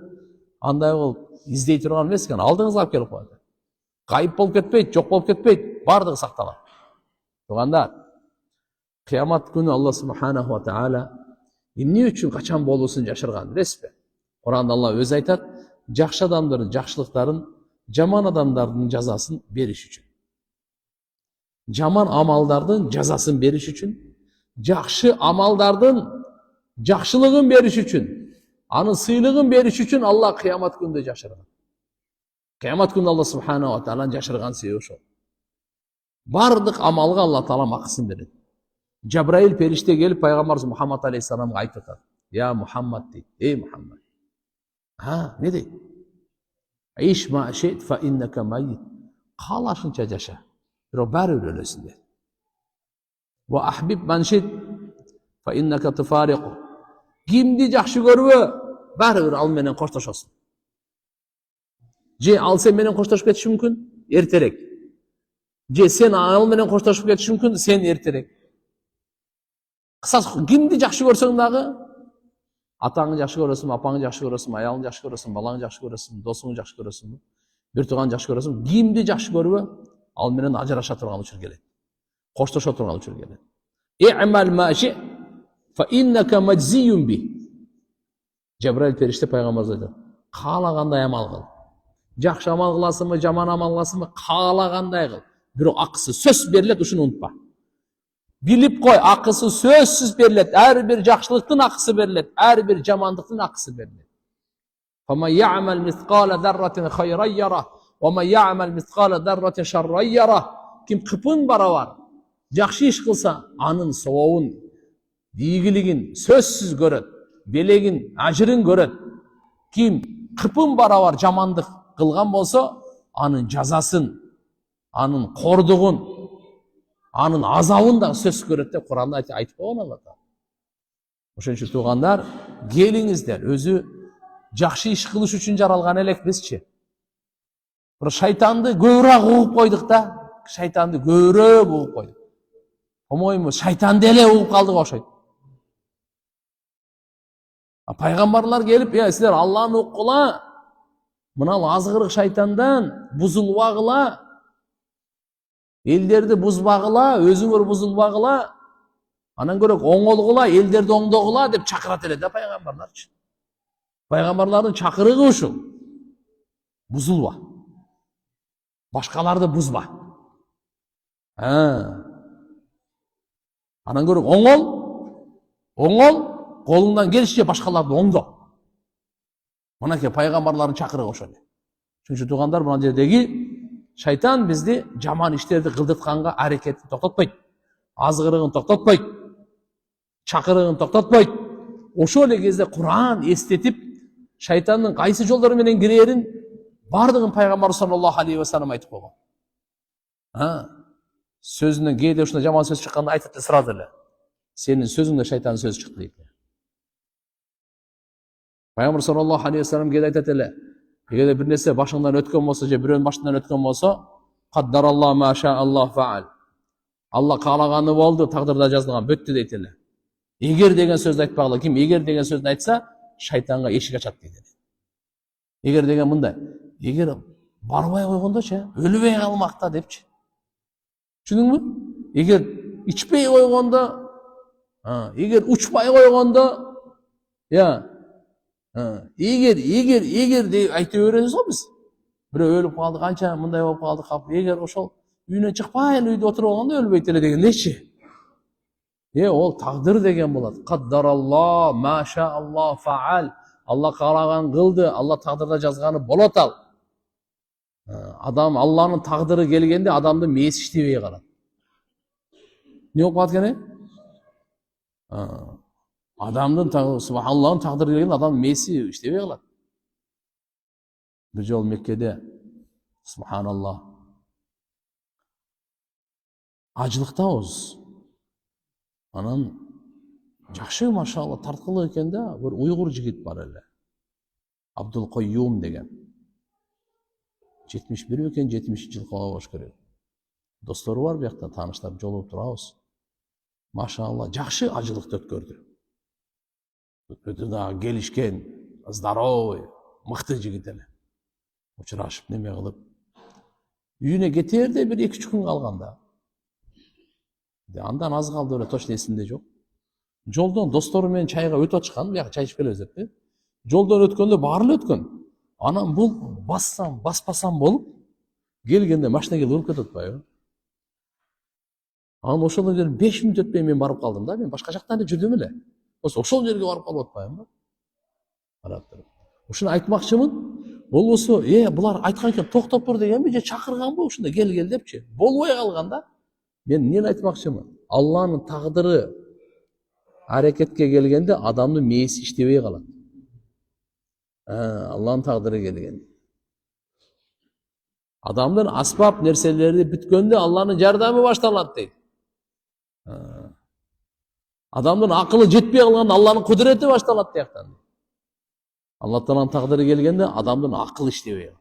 Андай qılıp izdey turgan emas eкен, aldыңız alıp kelip koydu. Kayıp bolup ketpeydi, жок bolup ketpeydi, bardыгы сакталат. Tugandar, kıyamet günü Allah subhanahu wa ta'ala ne üçün kaçan bolusun yaşırgan resmi. Kur'an'da Allah öz aytat, жақшы adamların жақшылықтарын, жаман adamların жазасын бериш үшін. Жаман амалдардың жазасын бериш үшін, жақшы амалдардың жақшылығын бериш үшін, анын сыйлығын бериш үшін Allah kıyamet günde жашырган. Kıyamet günde Allah subhanahu wa ta'ala жашырган себеби ошол. Бардык амалга Allah Taala акысын берет. Cebrail perişte gelip Peygamberimiz Muhammed Aleyhisselam'a ayıp tutar. Ya Muhammed deyip, ey Muhammed. Ha ne deyip? İş ma şeyt fe inneke mayyit. Kalaşınca yaşa. Bir o bari ölesin deyip. Ve ahbib man şeyt fe inneke tıfariku. Kimdi жақшы görüve? Bari bir al menen koştaşasın. Je al sen menen koştaşıp ketiş mümkün? Erterek. Je sen al menen koştaşıp ketiş mümkün? Sen erterek. Kısas kimdi жақшы көрсөң дагы, атаңды жақшы көрөсүң, апаңды жақшы көрөсүң, аялыңды жақшы көрөсүң, балаңды жақшы көрөсүң, досуңду жақшы көрөсүң, бир тууганды жақшы көрөсүң, кимди жақшы көрбө, ал менен ажыраша турган учур келет. Коштошо турган учур келет. I'mal ma shi fa innaka majziyun bi. Cebrail perişte peygamberimiz aytат. Каалагандай амал кыл. Жақшы амал кыласыңбы, жаман амал кыласыңбы, каалагандай кыл. Бирок акысы сөз берилет, ушуну унутпа. Bilip koy, akısı sözsüz verilet. Her bir жақшылықтың akısı verilet. Her bir jamanlıktın akısı verilet. فَمَنْ يَعْمَلْ مِثْقَالَ ذَرَّةٍ خَيْرًا يَرَهُ وَمَنْ يَعْمَلْ مِثْقَالَ ذَرَّةٍ شَرًّا يَرَهُ Kim kıpın bara var, жақшы iş kılsa, anın soğuğun, diğiligin sözsüz göröt, belegin, acırın göröt. Kim kıpın bara var, jamanlık kılgan bolsa, anın cazasın, anın korduğun, anın azabın da söz görüp de Kur'an'da aytıp koygan Allah Taala. Ошон үчүн туугандар, келиңиздер, өзү жакшы иш кылыш үчүн жаралган элекпизчи. Бирок шайтанды көбүрөөк угуп койдук да, шайтанды көбүрөөк угуп койдук. По-моему, шайтанды эле угуп калдык окшойт. Пайгамбарлар келип, силер Аллахны уккула, мына азгырык шайтандан бузулбагыла, элдерди бузбагыла, өзүңөр бузулбагыла, анан көрөк оңолгула, элдерди оңдогула деп чакырат эле да пайгамбарларчы. Пайгамбарлардын чакырыгы ушул. Бузулба. Башкаларды бузба. Анан көрөк оңол, колуңдан келишинче башкаларды оңдо. Мынакей пайгамбарлардын чакырыгы ошол эле. Чүнчү туугандар, мына жердеги шайтан бизди жаман иштерди кылдыртканга аракетин токтотпойт. Азгырыгын токтотпойт. Чакырыгын токтотпойт. Ошол эле кезде Кур'ан эстетип, шайтандын кайсы жолдору менен кирерин бардыгын пайгамбар саллаллаху алейхи ва саллям айтып койгон. Сөзүнөн кээде ушундай жаман сөз чыкканда айтат да сразу эле. Сенин сөзүңдө шайтандын сөзү чыкты дейт. Пайгамбар саллаллаху алейхи ва саллям кээде айтат эле. Эгерде бир нерсе башыңдан өткөн болсо, же бирөөнүн башынан өткөн болсо, каддараллаху ма шааллаху фаал. Алла каалаганы болду, тагдырда жазылган, бүттү дейт эле. Эгер деген сөздү айтпагыла, ким эгер деген сөздү айтса, шайтанга эшик ачат дейт эле. Эгер деген мындай, эгер барбай койгондочу, өлбөй калмакта депчи. Түшүндүңбү? Эгер ичпей койгондо, эгер учпай койгондо, эгер деп айта беребиз го биз. Бирөө өлүп калды, канча мындай болуп калды, кап. Эгер ошол үйүнөн чыкпай эле үйдө отуруп алганда өлбөйт эле дегендейчи. Ол тагдыр деген болот. Каддараллах, машааллах, фаал. Алла каалаган кылды, Алла тагдырда жазганы болот ал. Адам Алланын тагдыры келгенде адамдын мээси иштебей калат. Не болуп калат экен? Адамдын Алланын тагдыры келгенде адамдын мээси иштебей калат. Бир жолу Меккеде, субханаллах, ажылыктабыз. Анан жакшы машалла тарткылуу экен да, бир уйгур жигит бар эле. Абдул Койюм деген. 71 экен, 70 жылкы болуш керек. Достору бар биякта, тааныштар, жолугуп турабыз. Машалла, жакшы ажылыкты өткөрдү. Өтө да келишкен, здоровый, мыкты жигит эле. Учурашып неме кылып. Үйүнө кетерде бир 2-3 күн калганда. Андан аз калды эле, точно эсимде жок. Жолдон достору менен чайга өтүп атышкан, бияка чай ичип келебиз деп. Жолдон өткөндө баары эле өткөн. Анан бул бассам, баспасам болуп, келгенде машина келип уруп кетип атпайбы? Анан ошол жерден 5 мүнөт өтпөй мен барып калдым да, мен башка жакта эле жүрдүм эле. Ошол жерге барып калып атпаймынбы? Карап туруп. Ушуну айтмакчымын. Болбосо, булар айткан экен, токтоп тур дегенби, же чакырганбы ушунда кел депчи. Болбой калганда, мен эмнени айтмакчымын? Алланын тагдыры аракетке келгенде адамдын мээси иштебей калат. Алланын тагдыры келген. Адамдын аспап нерселери бүткөндө Алланын жардамы башталат дейт. Адамдын акылы жетпей калганда Алланын кудурети башталат дияктан. Алла Тааланын тагдыры келгенде адамдын акылы иштебей калат.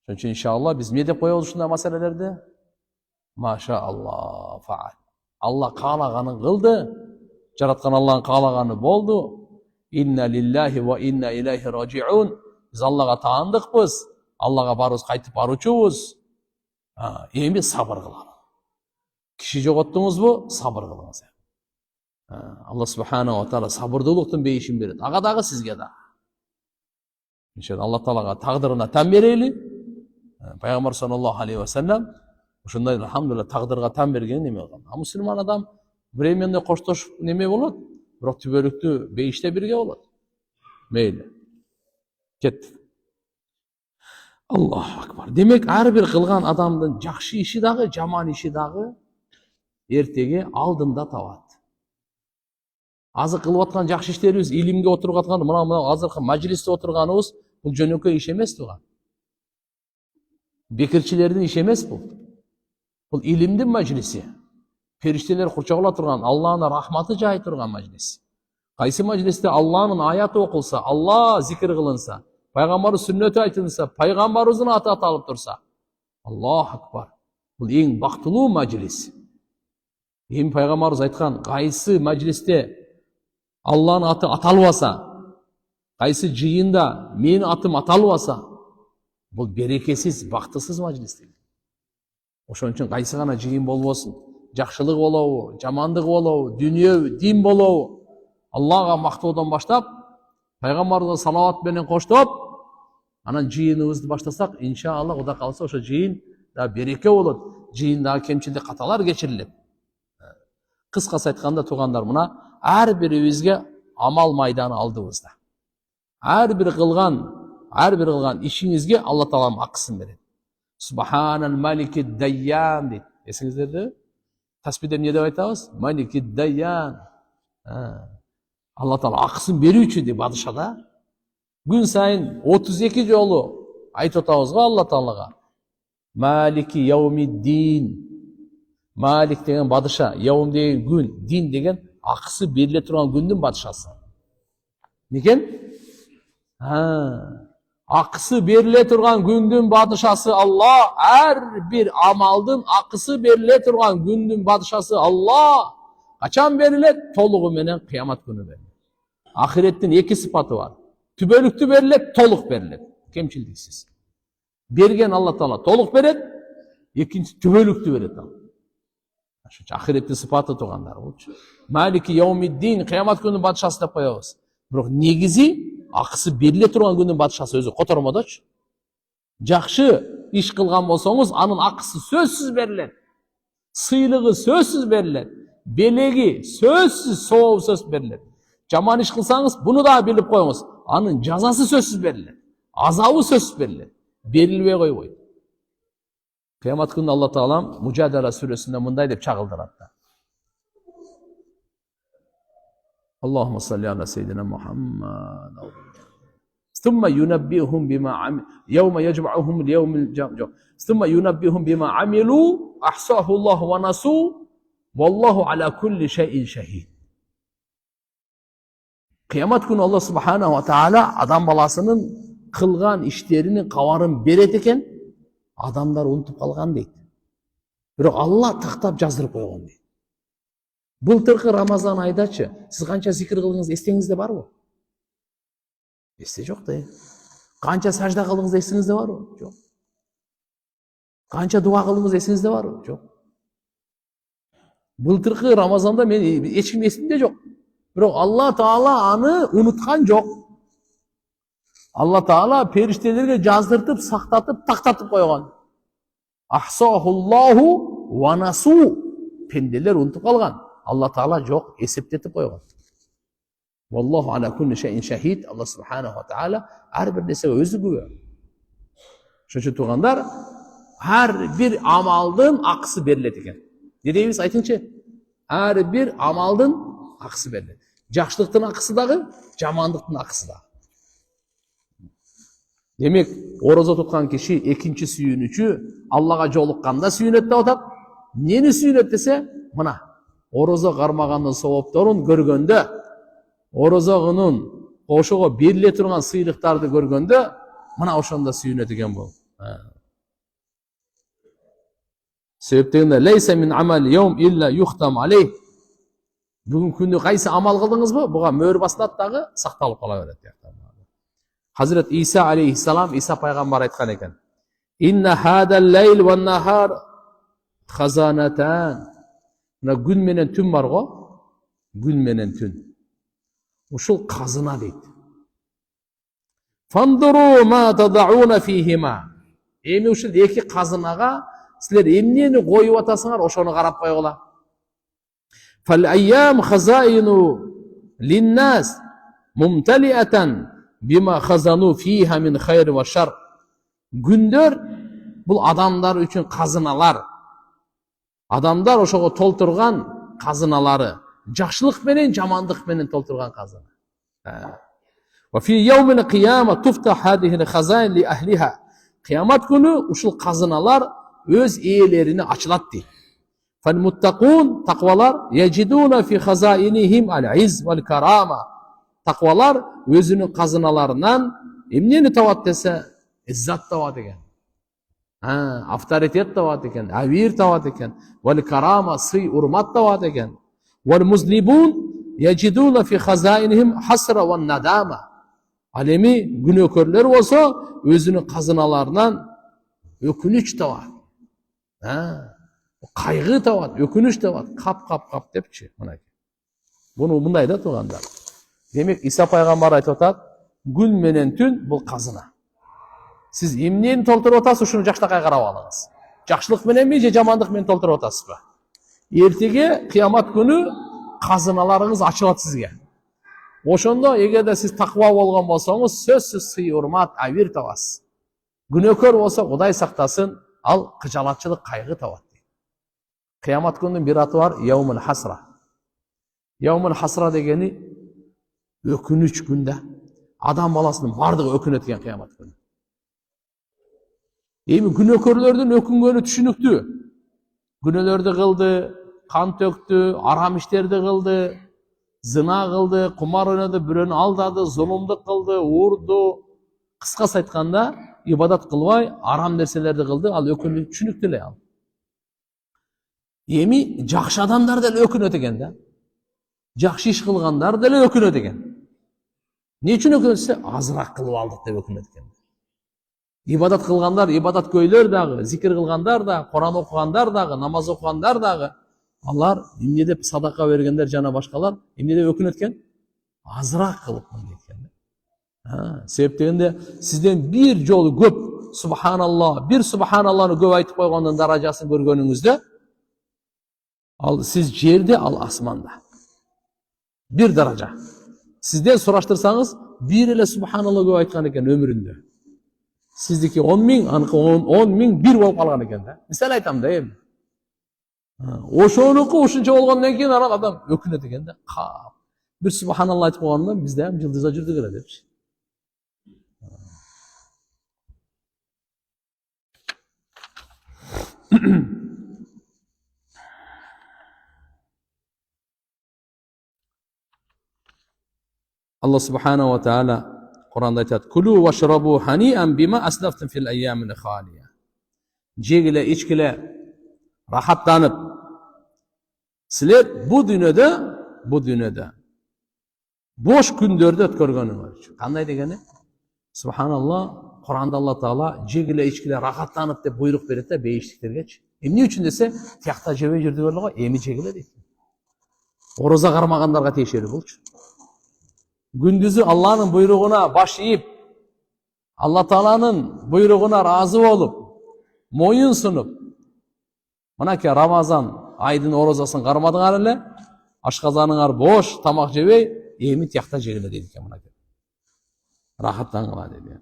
Ошон үчүн иншалла биз эмне деп коебуз ушундай маселелерде? Машааллах, фаал. Алла каалаганын кылды, жараткан Алланын каалаганы болду. Инна лиллахи ва инна илайхи раджиун. Биз Аллага таандыкпыз, Аллага барыбыз кайтып баруучубуз. Эми сабыр кылалы. Киши жоготтуңузбу? Сабыр кылыңыз. Алла субхана ва таала сабырдуулуктун бейишин берет. Ага дагы сизге да. Иншалла Алла Таалага тагдырына тан берели. Пайгамбар саллаллаху алейхи ва саллям ушундай алхамдулилlah тагдырга тан берген неме кылган. Мусулман адам временно коштошуп неме болот, бирок түбөлүктүү бейиште бирге болот. Мейли. Кеттик. Аллаху акбар. Демек, ар бир кылган адамдын жакшы иши дагы, жаман иши дагы эртеге алдында табат. Азыр кылып аткан жакшы иштерибиз, илимге отуруп аткан, мына азыркы мажлисте отурганыбыз, бул жөнөкөй иш эмес туган. Бекирчилердин иши эмес бул. Бул илимдин мажлиси. Периштелер курчагыла турган, Алланын рахматы жай турган мажлис. Кайсы мажлисте Алланын аяты окулса, Алла зикир кылынса, пайгамбардын сүннөтү айтылса, пайгамбарыбыздын аты аталып турса, Аллаху акбар. Бул эң бактылуу мажлис. Эми пайгамбарыбыз айткан, кайсы мажлисте Алланын аты аталбаса, кайсы жыйында менин атым аталбаса, бул берекесиз, бактысыз мажлис дейт. Ошон үчүн кайсы гана жыйын болбосун, жакшылык болобу, жамандык болобу, дүнүйө, дин болобу, Аллага мактоодон баштап, пайгамбарга салават менен коштоп, анан жыйыныбызды баштасак, иншалла Кудай калса ошо жыйын да береке болот, жыйындагы кемчилдик каталар кечирилет. Кыскасы айтканда, туугандар, мына ар бирибизге амал майданы алдыбызда. Ар бир кылган ишиңизге Алла Таалам акысын берет. Субханал малики дайян дейт. Эсиңиздерде? Таспиде эмне деп айтабыз? Малики дайян. Алла Таала акысын берүүчү деп бадышада. Күн сайын 32 жолу айтып атабыз го Алла Таалага. Малики яумиддин. Малик деген бадыша, яум деген күн, дин деген акысы бериле турган күндүн бадышасы. Некен? Акысы бериле турган күндүн бадышасы Алла, ар бир амалдын акысы бериле турган күндүн бадышасы Алла. Качан берилет? Толугу менен кыямат күнү берилет. Ахиреттин эки сыпаты бар. Түбөлүктүү берилет, толук берилет. Кемчилдиксиз. Берген Алла Таала толук берет, экинчи түбөлүктүү берет ал. Ахиреттин сыпаты туугандар болчу. Малики яумиддин, кыямат күнүнүн бадышасы деп коебуз. Бирок негизи акысы бериле турган күнүнүн бадышасы өзү котормодочу. Жакшы иш кылган болсоңуз, анын акысы сөзсүз берилет. Сыйлыгы сөзсүз берилет. Белеги сөзсүз, сооп сөз берилет. Жаман иш кылсаңыз, буну да билип коюңуз. Анын жазасы сөзсүз берилет. Азабы сөзсүз берилет. Берилбей койбойт. Кыямат күнү Алла Таала Мужадала сүрөсүндө мындай деп чагылдырат. Аллахумма салли ala seyyidina Muhammad. ثم ينبئهم بما عمل يوم يجمعهم اليوم الجمع ثم ينبئهم بما عملوا أحصاه الله ونسوه والله على كل شيء شهيد. Kıyamet günü Allah Subhanahu wa Taala adam balasının kılgan işlerinin kavarın beret eken adamlar unutup kalgan deydi. Bирок Allah taktap жаздырып койгон deydi. Былтыркы Рамазан айдачы siz канча зикир кылдыңыз эстеңизде барбы? Эсте жок да. Канча сажда кылдыңыз эсиңизде барбы? Жок. Канча дуа кылдыңыз эсиңизде барбы? Жок. Былтыркы Рамазанда мен эч ким эсимде жок. Бирок Алла Таала аны унуткан жок. Алла Таала периштелерге жаздыртып, сактатып, тактатып койгон. Ахсахуллаху ва насу. Пенделер унутуп калган. Алла Таала жок, эсептетип койгон. Wallahu ala kulli şeyin şahid. Allah Subhanahu wa Taala her bir nesege özü güvö. Şoçu tuğanlar her bir amaldın akısı berilet eken. Ne deymiz aytınçı? Her bir amaldın akısı berilet. Жақшылықтың ақысы дағы, жамандықтың ақысы дағы. Демек, ораза тұтқан киши экинчи сүйүнүүчү Аллага жолукканда сүйүнөт деп атат. Нени сүйүнөт десе, мына ораза кармагандын соопторун көргөндө, оразагынын ошого бериле турган сыйлыктарды көргөндө, мына ошондо сүйүнөт экен бул. Себептегенде лейса мин амал йом илля юхтам алейх. Бүгүн күндө кайсы амал кылдыңызбы? Буга мөөр басылат дагы сакталып кала берет. Hazret İsa aleyhisselam, İsa peygamber aytkan eken. İnne hadal leyl ve nahar khazanatan. Gün menen tün var go. Gün menen tün. Uşul kazına deydi. Fanduru ma tada'una fihima. Emi uşul eki kazınaga sizler emneni koyup atasыңар, ошону карап койгула. Fal ayyam khazainu linnas mumtali'atan bima khazanu fiha min hayr ve şer. Gündör bul adamlar üçün kazınalar. Adamlar oşogo tolturgan kazınalары. Жақшылык менен, жамандык менен толтурган кazına. Ve fi yevmil kıyama tuftah hadihil khazain li ahliha. Kıyamet günü uşul kazınalar öz eyelerine açılat deydi. Fal muttaqun takvalar yeciduna fi khazainihim al izz vel karama. Takvalar özünün kazınalarından emneni tavat dese izzat tavat eken. Avtoritet tavat eken, avir tavat eken, vel karama sıy urmat tavat eken. Vel muznibun yeciduna fi khazainihim hasra ve nadama. Alemi günökörler olsa özünün kazınalarından ökünüç tavat. Kaygı tavat, ökünüç tavat, kap depçi. Bunu bunday da tuğanda. Demek İsa Peygamber aytып атат, gün menen tün bul kazına. Siz emneni tolturup atasız, şunu жақшылыққа қарап алыңыз. Жақшылық менен mi, же жамандық менен толтуруп атасыз ба? Ertege kıyamet günü kazınalarınız açılат sizge. Oşondo egerde siz takva bolgon bolsoңуз, сөзсүз сый урмат, авир табасыз. Günökör bolsa Kuday saktасın, al kıcalatçılık, kaygı tabat. Kıyamet gününün bir adı var, Yevmul Hasra. Yevmul Hasra degeni ökünüç günde adam balasının vardığı ökün etken kıyamet günü. Günökörlerden öküngönü түшүнүктүү. Günölөрдü kıldı, kan töktü, aram işlerdi kıldı, zina kıldı, kumar oynadı, bürünü aldadı, zulumduk kıldı, uğurdu. Kıskası aytkanda ibadat kılbay, aram nerselerdi kıldı, al ökünü түшүнүктүү al. Emi жақшы адамдар деле өкүнөт экен да. Жақшы иш кылгандар деле өкүнөт экен. Ne үчүн өкүнөт десе, азыраак кылып алдык деп өкүнөт экен. İbadat kılganlar, ibadat köylөр дагы, зикир кылгандар да, Kur'an окугандар дагы, намаз окугандар дагы, алар эмне деп садака бергендер жана башкалар эмне деп өкүнөт экен? Азыраак кылып экен. Себептегенде сизден bir жолу көп subhanalloh, bir subhanallohni ko'p aytib qo'yganning darajasini ko'rganingizda, al siz жерде, al osmonda. Bir daraja. Sizden so'rashtirsangiz, bir ele subhanalloh ko'p aytgan ekan ömründe. Sizdeki 10.000, anqı 10.000 bir bo'lib qolgan ekan da. Misal aytamda endi. Oşonuqi oşuncha bo'lgandan keyin adam o'kinadi ekanda. Qap. Bir subhanalloh aytib qo'yganda bizda ham yildiz ajurdi keladi deb. Allah subhanahu wa ta'ala Qur'onda aytadi: "Kulu washrabu hani'an bima aslaftum fil ayyamil khaliya." Jegile, içkile, rahatlanıp sizler bu dünyada boş günlerde ötkörgönüңөр. Qanday degeni? Subhanallah, Qur'onda Allah Taala jegile, içkile, rahatlanıp deb buyruk beredi de beyişliklergeç. Emne üçün dese, tiyakta jebe жүрдү берлого, эми жегиле дейт. Ороза кармагандарга тиешери болчу. Gündüzü Allah'ın buyruğuna baş eğip, Allah Teala'nın buyruğuna razı olup, moyun sunup, manaki Ramazan aydın orozasını karmadığın ile, aşkazanınar boş, tamak jebey, emi tiyakta jegile dedik ya manaki. Rahattan kıla dedi.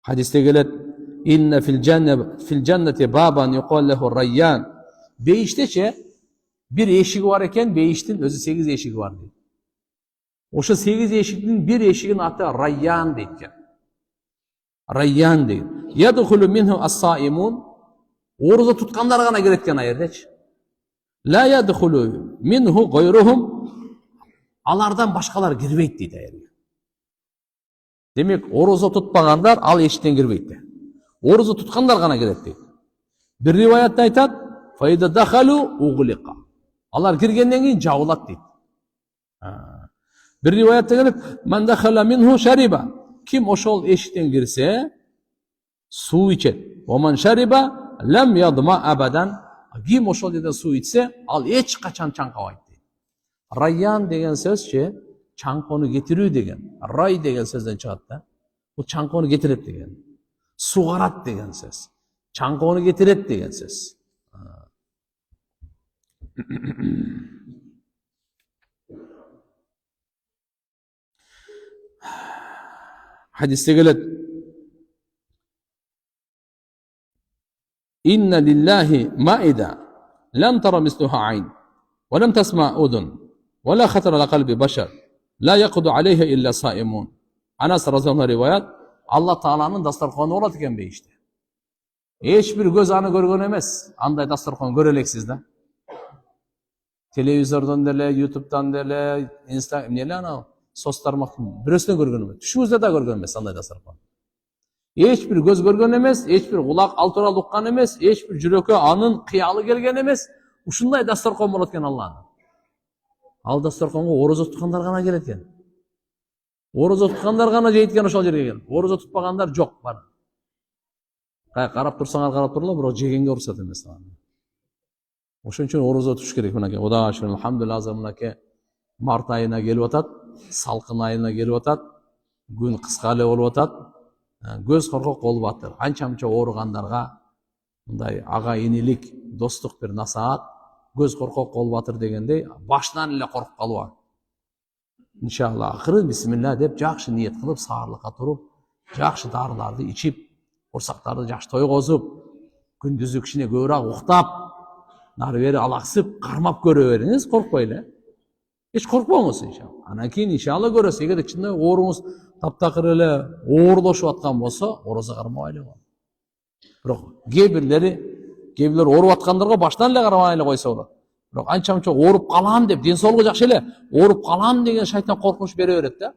Hadiste gelet, inne fil cenneti baban yuqal lehu rayyan. Beyişteçe bir eşigi var eken, beyiştin özü 8 eşigi var dedi. Oşa 8 eşiknin bir eşigin adı Rayyan deydi. Rayyan deydi. Yadkhulu minhu as-saimun. Oruza tutkanlar gana giretken ayerdeç. La yadkhulu minhu gayruhum. Alardan başkalar girmeydi deydi ayerge. Demek oruza tutmaganlar al eşikten girmeydi. Oruza tutkanlar gana giret deydi. Bir rivayatta aytat, fa idza dakhalu ughliqa. Alar girgenden keyin jabılat deydi. Bir rivayette gelip, "Men dakhala minhu shariba." Kim oşol eşikten girse su içer. "Ve men shariba lam yadma abadan." Kim oşol yerden su içse, al hiç kaçan çanqabaydı. Rayyan degen söz-çi, çanqonu getiriyor degen. Ray degen sözden çıqat da. Bu çanqonu getirip degen. Sugarat degen söz. Çanqonu getirip degen söz. Hadiste gelet, inna lillahi ma'ida lam tara misluha ayn ve lam tasma udun ve la khatara ala kalbi bashar la yaqudu aleyha illa saimun. Anas radhiyallahu rivayet, Allah Taala'nın dasturxonu olat eken beyişte. Hiçbir göz anı görgön emes. Anday dasturxon göreleksiz da. Televizordan dele, YouTube'dan dele, Instagram nele ana sos tarmoqni birisinden görgön emes. Tushimizda da görgön emes anday dasturxon. Hiçbir göz görgön emes, hiçbir kulak altıral uqqan emes, hiçbir jürökö anın qiyalı gelgen emes. Uşunday dasturxon bolatken Allah'ın. Al dasturxonga oroza tutkanlar gana keletken. Oroza tutkanlar gana jeyitken ошол жерге келет. Oroza tutpaganlar жок бар. Qarab tursaңар qarab turlar, бирок жегенге уруксат эмес. Ошон үчүн oroza tutuш керек мынакей. Кудайга шүкүр, алхамдулилlah, азыр мынакей март айына келип атат, салкын айына келип атат, күн кыска эле болуп атат. Göz korkok болуп атат. Анча-мынча ооругандарга мындай ага инилик, достук бир насаат, göz korkok болуп атыр дегендей, башынан эле коркуп калуу. İnşallah akırı bismillah deyip жақшы niyet kılıp sağırlıkka turup, жақшы darılardı içip, qorsaqtardı жақшы toygozup, gündüzü kişine göğrak uqtap, nары beri alaqsıp, qarmap göre veriniz, korkmayla. Hiç korkmamız inşallah. Ana keyin inşallah göresiz. Eğer içinde oğrunuz taptakır ele oğurlaşıp atkan bolsa, oroza qarmamayla. Biroq kebirler oğurup atkanlarga baştan ele qarmamayla koysa olur. Biroq ancha-muncha oğurup qalam deb, densoligi yaxshi ele, oğurup qalam degan shayton qo'rqinch beraveradi-da.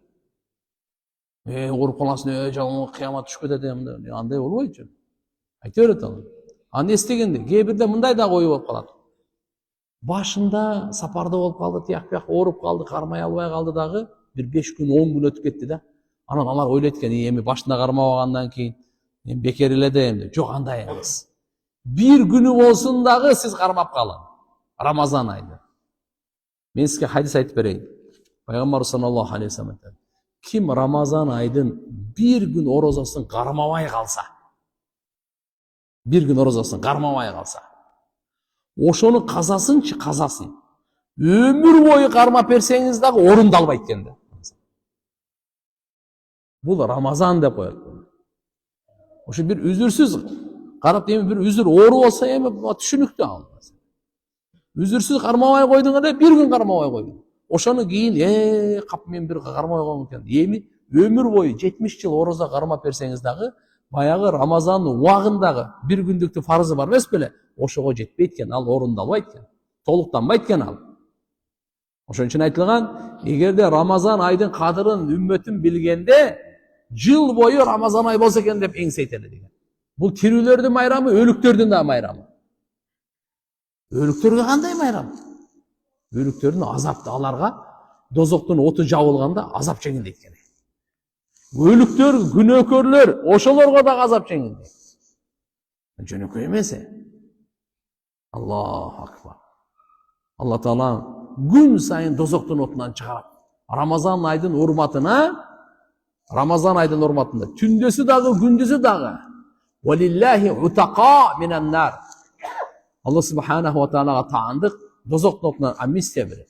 Oğurup qalasın, jag'on qiyomat tushib ketadi hamda. Anday bo'lmaydi. Aytaveradi. Ana estegende, kebirde mınday da qo'yib olib qoladi. Başında saparda olup kaldı, tiyak oğurup kaldı, karmay almaya kaldı dağı. Bir 5 gün, 10 gün ötüp gitti de. Anan onlar öyle etken, emi başında karmay olgandan keyin bekar ile de emdi. Çok anday emas. Bir günü olsun dağı siz karmap kalın. Ramazan ayında. Ben size hadis aytıp bereyim. Peygamber sallallahu aleyhi ve sellem. Kim Ramazan ayının bir gün orozasını karmamay kalsa, bir gün orozasını karmamay kalsa, oşonu kazasınçı kazasın. Ömür boyu karma berseniz dahi orundalbayt endi. Bul Ramazan dep koyat. Oşu bir üzürsüz karap demi bir üzür oru olsa emi түшүнүктүү ал. Üzürsüz karmamay koydun da bir gün karmamay koydun. Oşonu keyin kap men bir karmamay koydum eкен. Эми ömür boyu 70 yıl oroza karma berseniz dahi баягы Рамазандын убагындагы bir gündüktü farzı бар эмес беле? Ошого жетпейт экен, ал орундалбайт экен. Толуктанбайт экен ал. Ошон үчүн айтылган, эгерде Рамазан айдын кадырын үммөтүм билгенде, жыл бою Рамазан ай болсо экен деп эңсейтели деген. Бул тирүүлөрдүн майрамы, өлүктөрдүн да майрамы. Өлүктөргө кандай майрам? Өлүктөрдүн азапты аларга дозоктун оту жабылганда азап чегин дейт экен. Өлүктөр, күнөөкөрлөр, ошолорго да азап чегин дейт. Жөнөкөй эмес. Аллаху акбар. Алла Таала gün сайын дозоктун отунан чыгарат. Рамазан айдын урматында түндөсү дагы, күндүзү дагы. Валиллахи утаqa минан нар. Алла Субханаху ва Таалага таандык дозоктун отунан амнистия берет.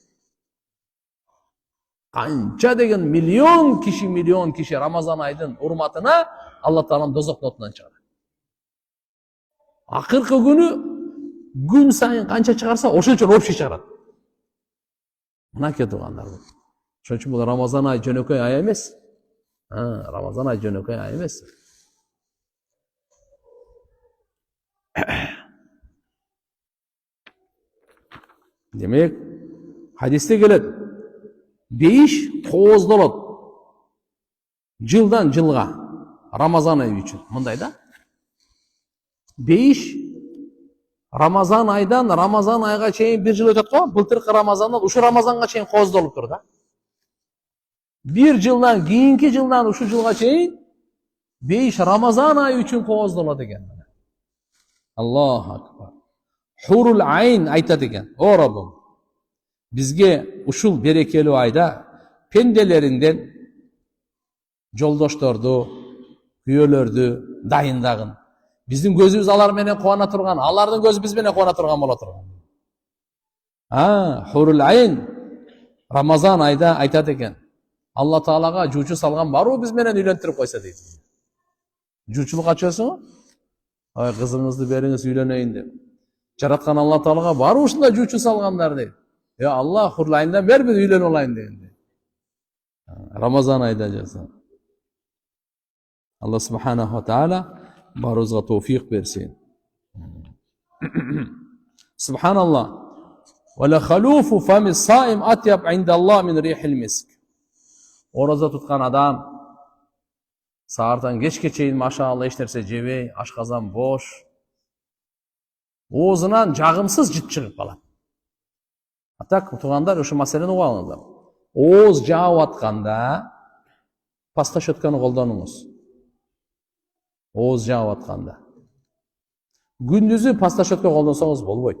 Канча деген миллион киши Рамазан айдын урматына Алла Таалам дозоктун отунан чыгарат. Акыркы күнү gün сайын канча чыгарса, ошончо общий чыгарат. Мынакей туугандар. Ошон үчүн бул Рамазан ай жөнөкөй ай эмес. Рамазан ай жөнөкөй ай эмес. Демек, хадисте келет. Бейиш кооздолот. Жылдан жылга Рамазан айы үчүн. Мындай да. Бейиш Рамазан айдан Рамазан айга чейин bir жыл өтөт го. Былтыркы Рамазандан ушу Рамазанга чейин кооздолуп тур да. Bir жылдан кийинки жылдан ушу жылга чейин бейиш Рамазан айы үчүн кооздолот экен. Аллаху акбар. Hurul ayn айтат экен. О Раббым, бизге ушул берекелүү айда пенделериңден жолдошторду, күйөөлөрдү дайындагын. Биздин көзүбүз алар менен кубана турган, алардын көзү биз менен кубана турган боло турган. Hurul ayn Рамазан айда айтат экен. Алла Таалага жуучу салган барбы биз менен үйлөнтүрүп койсо дейт. Жуучулук ачасыңбы? Ай, кызыңызды бериңиз үйлөнөйүн деп. Жараткан Алла Таалага барбы ушундай жуучу салгандар дейт. Алла Hurul ayндан бер бир үйлөнүп алайын дегенде. Рамазан айда жаса. Алла Субханаху ва Таала барыбызга товфиq берсин. Субханаллах. Ва ла халуфу фами саим атяб индаллах мин рихил миск. Ораза туткан адам саартан кечке чейин машаалла эч нерсе жебей, ашказан бош, оозунан жагымсыз жыт чыгып калат. Так, туугандар, ушу маселени угуп алыңыздар. Ооз жаап атканда паста щетканы колдонуңуз. Ооз жаап атканда. Күндүзү паста щетка колдонсоңуз болбойт.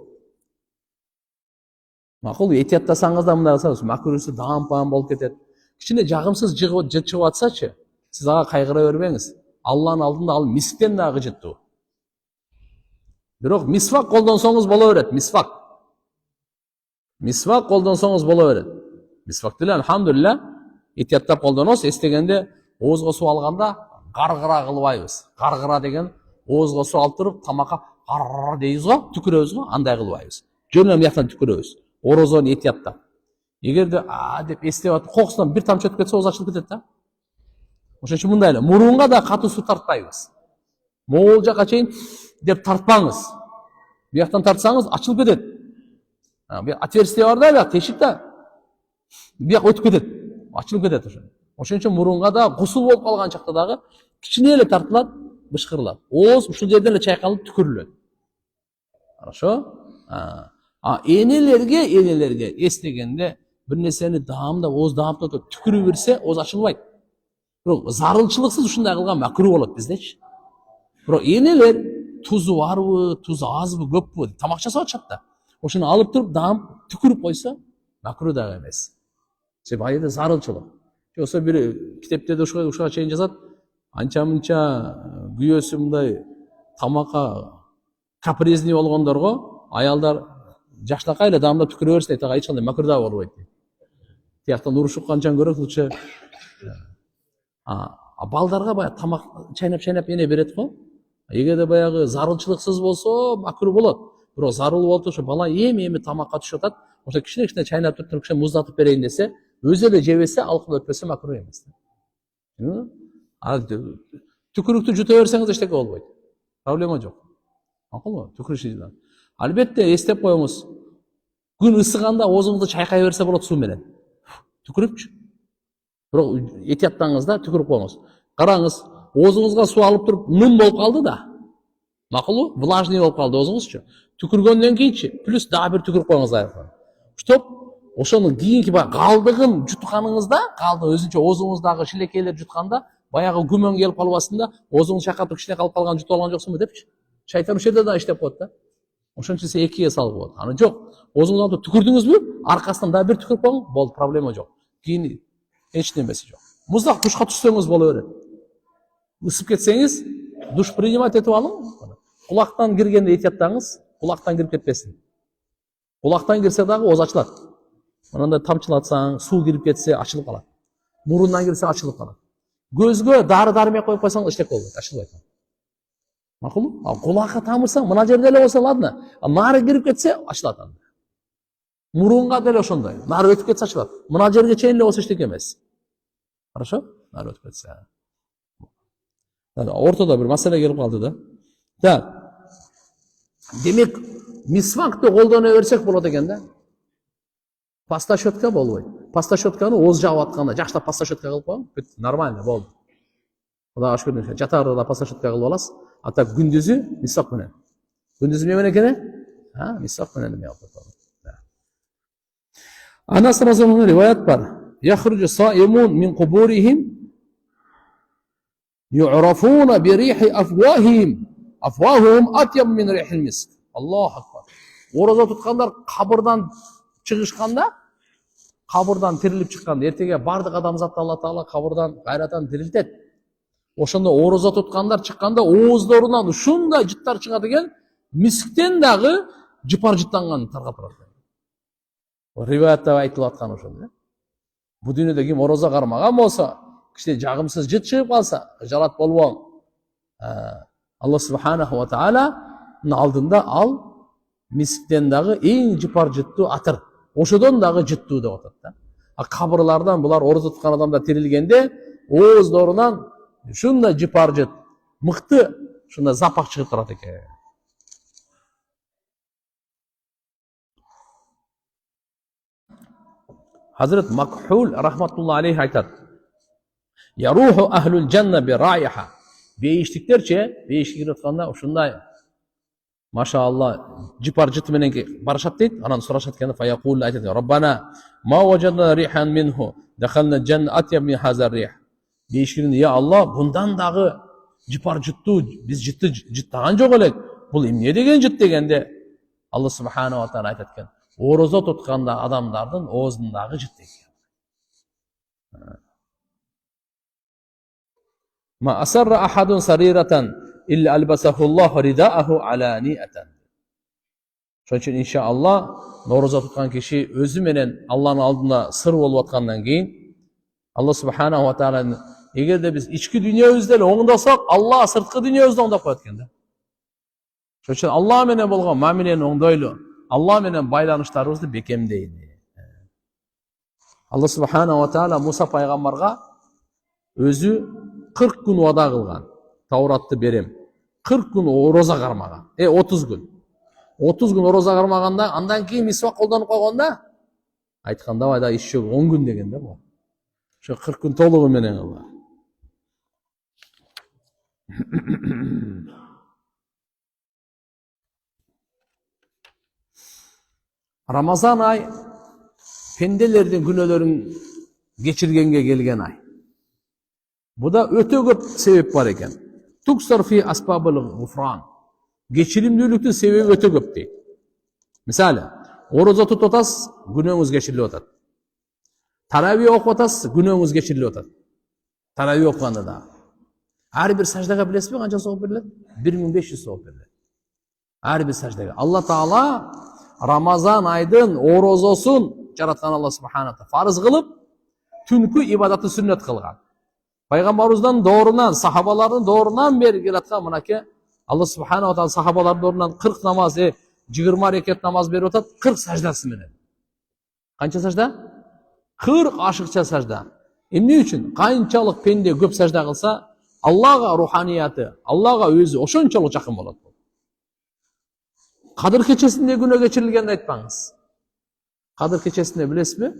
Макул, этияттасаңыз да мындай кылсаңыз, макурусу даам-паам болуп кетет. Кичине жагымсыз жыт чыгып атсачы, сиз ага кайгыра бербеңиз. Алланын алдында ал мисктен дагы жыттуу. Бирок мисвак колдонсоңуз боло берет, мисвак. Мисвак колдонсоңуз боло берет. Мисвак деле алхамдулилла этияттап колдоносуз, эстегенде оозго суу алганда гаргыра кылбайбыз. Гаргыра деген оозго суу алып туруп тамакка гаргыра дейбиз го, түкүрөбүз го, андай кылбайбыз. Жөн эле мыяктан түкүрөбүз. Орозону этияттап. Эгерде деп эстеп атып кокусунан бир тамчы өтүп кетсе, ооз ачылып кетет да. Ошон үчүн мындай эле, мурунга да катуу суу тартпайбыз. Могул жака чейин деп тартпаңыз. Бияктан тартсаңыз ачылып кетет. Отверстие бар да, бияк тешик да. Бияк өтүп кетет, ачылып кетет ошо. Ошон үчүн мурунга да гусул болуп калган чакта дагы кичине эле тартылат, бышкырылат. Ооз ушул жерден эле чайкалып түкүрүлөт. Хорошо? Энелерге эстегенде бир нерсени даамдап, ооз даамдап түкүрүп берсе, ооз ачылбайт. Бирок зарылчылыксыз ушундай кылган макруh болот биздечи. Бирок энелер тузу барбы, тузу азбы, көппү, тамак жасап атышат да. Ошону алып туруп даам түкүрүп койсо, макруh дагы эмес. Себеби ал жерде зарылчылык. болсо бир китептерде ушуга чейин жазат, анча мынча күйөөсү мындай тамакка капризный болгондорго аялдар жакшынакай эле даамдап түкүрө берсин дейт, ага эч кандай макруh да болбойт дейт. Тияктан урушуп канчан көрөт лучше. Балдарга баягы тамак чайнап эне берет го. Эгерде баягы зарылчылыксыз болсо макруh болот. Бирок зарыл болуп ошо бала эми тамакка түшүп атат. Ошо кичине чайнап туруп кичине муздатып берейин десе, өзү эле жебесе, алкыл өтпөсө макруh эмес. Түкүрүктү жута берсеңиз эчтеке болбойт. Проблема жок. Макулбу? Түкүрүш. Албетте эстеп коюңуз. Күн ысыганда оозуңузду чайкай берсе болот суу менен. Түкүрүпчү. Бирок этияттаңыз да түкүрүп коюңуз. Караңыз, оозуңузга суу алып туруп ным болуп калды да. Макулбу? Влажный болуп калды оозуңузчу. Түкүргөндөн кийинчи плюс дагы бир түкүрүп коюңуз айрыкан. Чтоб ошонун кийинки калдыгын жутканыңызда, калды өзүнчө оозуңуздагы шилекейлер жутканда, баягы күмөн келип калбасын да, оозуңуз чакатып кичине калып калган жутуп алган жоксуңбу депчи. Шайтан ошол жерде да иштеп коет да. Ошон үчүн экиге салып болот. Аны жок. Оозуңузга түкүрдүңүзбү? Аркасынан дагы бир түкүрүп коюң, болду, проблема жок. Кийин эч нермеси жок. Муздак душка түшсөңүз боло берет. Ысып кетсеңиз, душ принимать этип алың. Кулактан киргенде этияттаңыз, кулактан кирип кетпесин. Кулактан кирсе дагы ооз ачылат. Мындай тамчылатсаң, суу кирип кетсе ачылып калат. Мурундан кирсе ачылып калат. Көзгө дары-дармек коюп койсоң эчтеке болбойт, ачылбайт. Макулбу? Кулакка тамырсаң, мына жерде эле болсо ладно, нары кирип кетсе ачылат анда. Мурунга деле ошондой. Нары өтүп кетсе ачылат. Мына жерге чейин эле болсо эчтеке эмес. Хорошо? Нары өтүп кетсе. Ортодо бир маселе келип калды да. Так. Демек, мисвакты колдоно берсек болот экен да. Паста щетка болбойт. Паста щетканы ооз жаап атканда жакшылап паста щетка кылып коюң. Нормально болду. Кудайга шүкүр. Жатаарда паста щетка кылып аласыз. А так күндүзү мисвак менен. Күндүзү эмне менен экен? Мисвак менен эме кылып коюң. Анас разияллаху риваят бар. Яхруджу саимун мин кубурихим ю'рафуна би рихи афвахихим. Афвахум атьяб мин рихил миск. Аллаху акбар. Ораза туткандар кабырдан чыгышканда, кабырдан тирилип чыкканда, эртеге бардык адамзатты Алла Таала кабырдан кайрадан тирилтет. Ошондо ораза туткандар чыкканда ооздорунан ушундай жыттар чыгат экен, мисктен дагы жыпар жыттанган таргап турат. Риваятта айтылып аткан ошондой. Бу дүйнөдө ким ораза кармаган болсо, кичине жагымсыз жыт чыгып калса, жалат болбоң. Алла субханаху ва тааланын алдында ал мисктен дагы эң жыпар жыттуу атыр. Ошодон дагы жыттуу деп атат да. Кабырлардан булар ораза туткан адамдар тирилгенде ооздорунан ушундай жыпар жыт, мыкты ушундай запах чыгып турат экен. Hazret Makhul rahmatullah aleyh айтат. Яруху ахлул жанна би райха. Бейиштиктерче, бейишке кирип атканда ушундай машаалла жыпар жыт менен барышат дейт. Анан сурашат экен, фаякул айтат: "Раббана, ма важадна рихан минху, дахална джанна атьяб мин хазар рих." Бейишкиринде, "Я Алла, бундан дагы жыпар жыттуу биз жытты жыттаган жок элек. Бул эмне деген жыт?" дегенде Алла субханаху ва таала айтат экен: "Ораза тутканда адамдардын оозундагы жыт экен." Ma asarra ahadun sariratan illa albasahullahu ridaahu alaniatan. Şoň üçin inşallah orazа tutkан kişi özü menen Allah'ın aldında sır bolup atkandan keyin Allah subhanahu wa ta'ala egerde biz içki dünyabızda ele oňdasak, Allah sırtkı dünyabızda oňdap koýat eken da. Şoň üçin Allah menen bolgan mamilen oňdoýlu, Allah menen baýlanışlarybızdy bekemdeýli. Allah subhanahu wa ta'ala Musa paýgambarga özü 40 gün vada kılgan. Tavratты berem. 40 gün orazа karmagan. 30 gün. 30 gün orazа karmaganda, andan keyin misvak koldanıp koyganda, aytkanda bayda iş yok 10 gün degende bu. Şu 40 gün toluğu menen kılgan. Ramazan ay pendelerden günelerin geçirgenge gelgen ay. Bu da öte köp sebep var eken. Tuksar fi asbabul gufran. Geçirimdүүлүктүн себеби öte köp deyt. Misali, orazа tutut atas, günöňüz geçirilip atat. Тарави оқып атасыз, күнөөңүз кечирилип атат. Тарави оқығанда да. Ар бир саждаға білесіз бе қанша сауап берилет? 1500 сауап берилет. Ар бир саждаға. Алла Таала Рамазан айдын орозосун жараткан Алла Субхана Таала фарыз кылып, түнкү ибадатын сүннет кылган. Пайгамбарыбыздан доорунан, сахабалардын доорунан бери келаткан мынакей Алла Субхана Таала сахабалардын доорунан 40 намаз, 20 рекет намаз берип атат, 40 саждасы менен. Канча сажда? 40 ашыкча сажда. Эмне үчүн? Канчалык пенде көп сажда кылса, Аллага руханияты, Аллага өзү ошончолук жакын болот. Кадыр кечесинде күнөө кечирилгенди айтпаңыз. Кадыр кечесинде билесизби?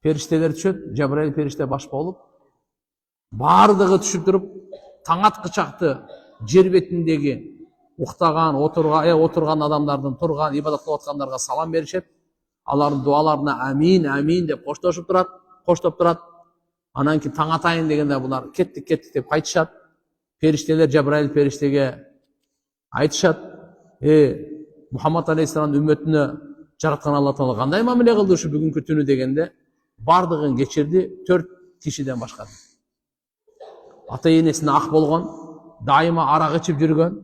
Периштелер түшөт, Жабраил периште баш болуп, бардыгы түшүп туруп, таң аткычакты жер бетиндеги уктаган, отурган адамдардын, турган, ибадат кылып аткандарга салам беришет. Алардын дуаларына амин, амин деп коштошуп турат, коштоп турат. Анан кийин таң атайын дегенде булар кеттик деп кайтышат. Периштелер Жабраил периштеге айтышат: Мухаммад алейхиссаламдын үммөтүнө жараткан Алла Таала кандай мамиле кылды ушу бүгүнкү түнү дегенде, бардыгын кечирди, 4 кишиден башка. Ата энесине ак болгон, дайыма арак ичип жүргөн,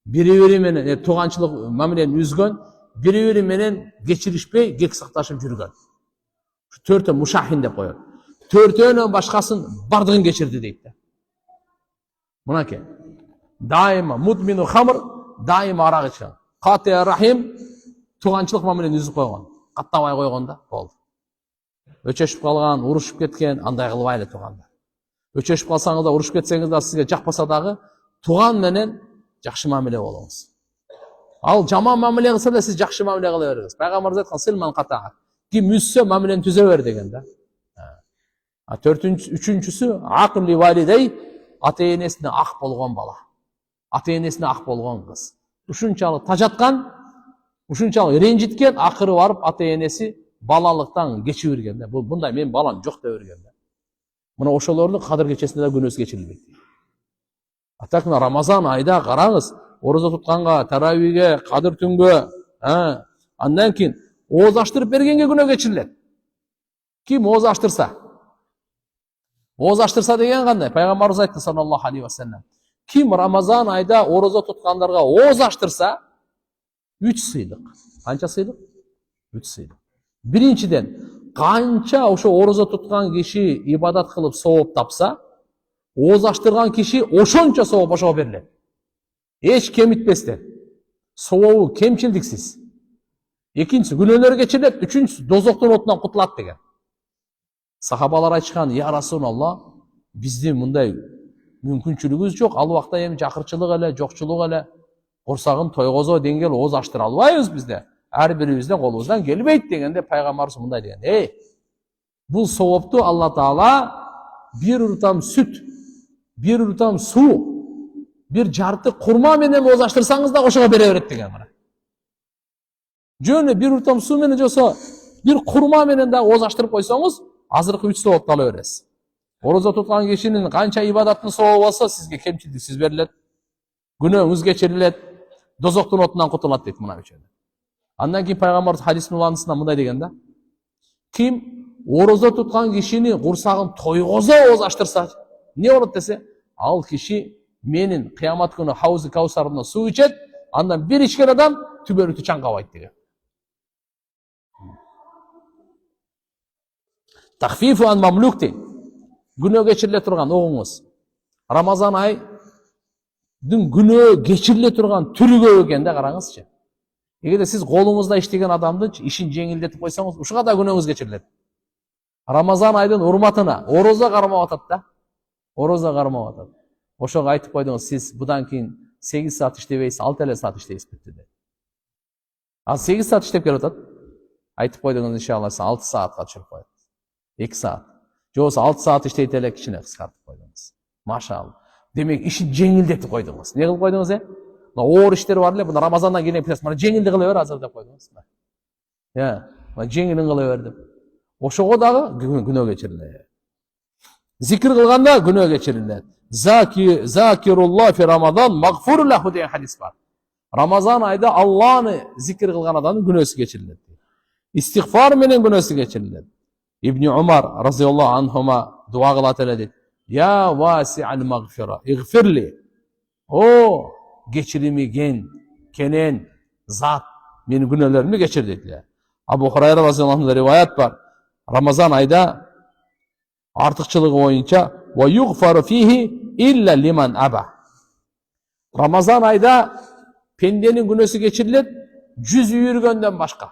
бири-бири менен тууганчылык мамилени үзгөн, бири-бири менен кечиришпей, кек сакташып жүргөн. 4 мушахин деп коет. 4-өнөн башкасын бардыгын кечирди дейт да. Мынакей. Дайыма мудмину хамр, дайыма арак ичкен. Катия рахим, тууганчылык мамилени үзүп койгон, каттабай койгон да, болду. Өчөшүп калган, урушуп кеткен, андай кылбайлы туугандар. Өчөшүп калсаңыз да, урушуп кетсеңиз да, сизге жакпаса дагы тууган менен жакшы мамиле болуңуз. Ал жаман мамиле кылса да сиз жакшы мамиле кыла бериңиз. Пайгамбарыбыз айткан сылман ката. Ким үзсө мамилени түзө бер деген да. Үчүнчүсү акли валидей, ата энесине ак болгон бала. Ата энесине ак болгон кыз. Ушунчалык тажаткан, ушунчалык ренжиткен, акыры барып ата энеси балалыктан кечип берген да. Мындай мен балам жок деп берген да. Мына ошолордун кадыр кечесинде да күнөөсү кечирилбейт. Атак мына Рамазан айда караңыз, орозо тутканга, таравиге, кадыр түнгө, андан кийин ооз аштырып бергенге күнөө кечирилет. Ким ооз аштырса? Ооз аштырса деген кандай? Пайгамбарыбыз айтты саллаллаху алейхи ва саллям. Ким Рамазан айда орозо туткандарга ооз аштырса, 3 сыйлык. Канча сыйлык? 3 сыйлык. Биринчиден, канча ошо орозо туткан киши ибадат кылып сооп тапса, ооз аштырган киши ошончо сооп ошого берилет. Эч кемитпестен. Сообу кемчилдиксиз. Экинчиси күнөөлөр кечирилет, үчүнчүсү дозоктун отунан кутулат деген. Сахабалар айтышкан: "Я Расулалла, биздин мындай мүмкүнчүлүгүбүз жок. Ал убакта эми жакырчылык эле, жокчулук эле, курсагын тойгозо деңгел ооз аштыра албайбыз бизде. Ар бирибиздин колубуздан келбейт" дегенде Пайгамбарыбыз мындай деген: "Бул соопту Алла Таала бир уртам сүт, бир уртам суу, бир жарты курма менен ооз аштырсаңыз да ошого бере берет" деген мына. Жөнү бир уртам суу менен жосо, бир курма менен да ооз аштырып койсоңуз, азыркы 3 соопту ала бересиз. Орозо туткан кишинин канча ибадаттын сообу болсо, сизге кемчилдиксиз берилет, күнөөңүз кечирилет, дозоктун отунан кутулат дейт мына үчөө. Андан кийин Пайгамбар хадистин уландысында мындай деген да: "Ким орозо туткан кишинин курсагын тойгозо ооз аштырса, не болот десе, ал киши менин кыямат күнү хауз-ы каусарымдан суу ичет, андан бир ичкен адам түбөлүтү чаңкабайт" деген. Тахфифу ан мамлук дейт. Күнөө кечириле турган оңуңуз. Рамазан айдын күнөө кечириле турган түрү көп экен да, караңызчы. Эгерде сиз колуңузда иштеген адамдын ишин жеңилдетип койсоңуз, ушуга да күнөөңүз кечирилет. Рамазан айдын урматына орозо кармап атат да. Орозо кармап атат. Ошого айтып койдуңуз, сиз будан кийин 8 саат иштебейсиз, 6 эле саат иштейсиз бүтү деп. Ал 8 саат иштеп келип атат. Айтып койдуңуз, иншалла 6 саатка түшүрүп коет. 2 саат. Жобосо 6 саат иштейт эле, кичине кыскартып койдуңуз. Машалла. Демек ишин жеңилдетип койдуңуз. Не кылып койдуңуз? Оор иштер бар эле, буну Рамазандан кийин эплес, мына жеңилди кыла бер азыр деп койдуңуз. Мына жеңилин кыла бер деп. Ошого дагы күнөө кечирилет. Зикир кылганда күнөө кечирилет. Закирулла фи Рамазан магфур лаху деген хадис бар. Рамазан айда Алланы зикир кылган адамдын күнөөсү кечирилет. Истигфар менен күнөөсү кечирилет. İbni Umar razıyallahu anhuma dua kılat ele dedi. Ya vasi'al mağfira iğfirli. O geçirimi kenen zat benim günahlarımı geçir dediler. Abu Hurayra razıyallahu anh'da rivayet var. Ramazan ayda artıkçılığı boyunca ve yughfaru fihi illa liman aba. Ramazan ayda pendenin günahı geçirilir, cüzü yürgönden başka.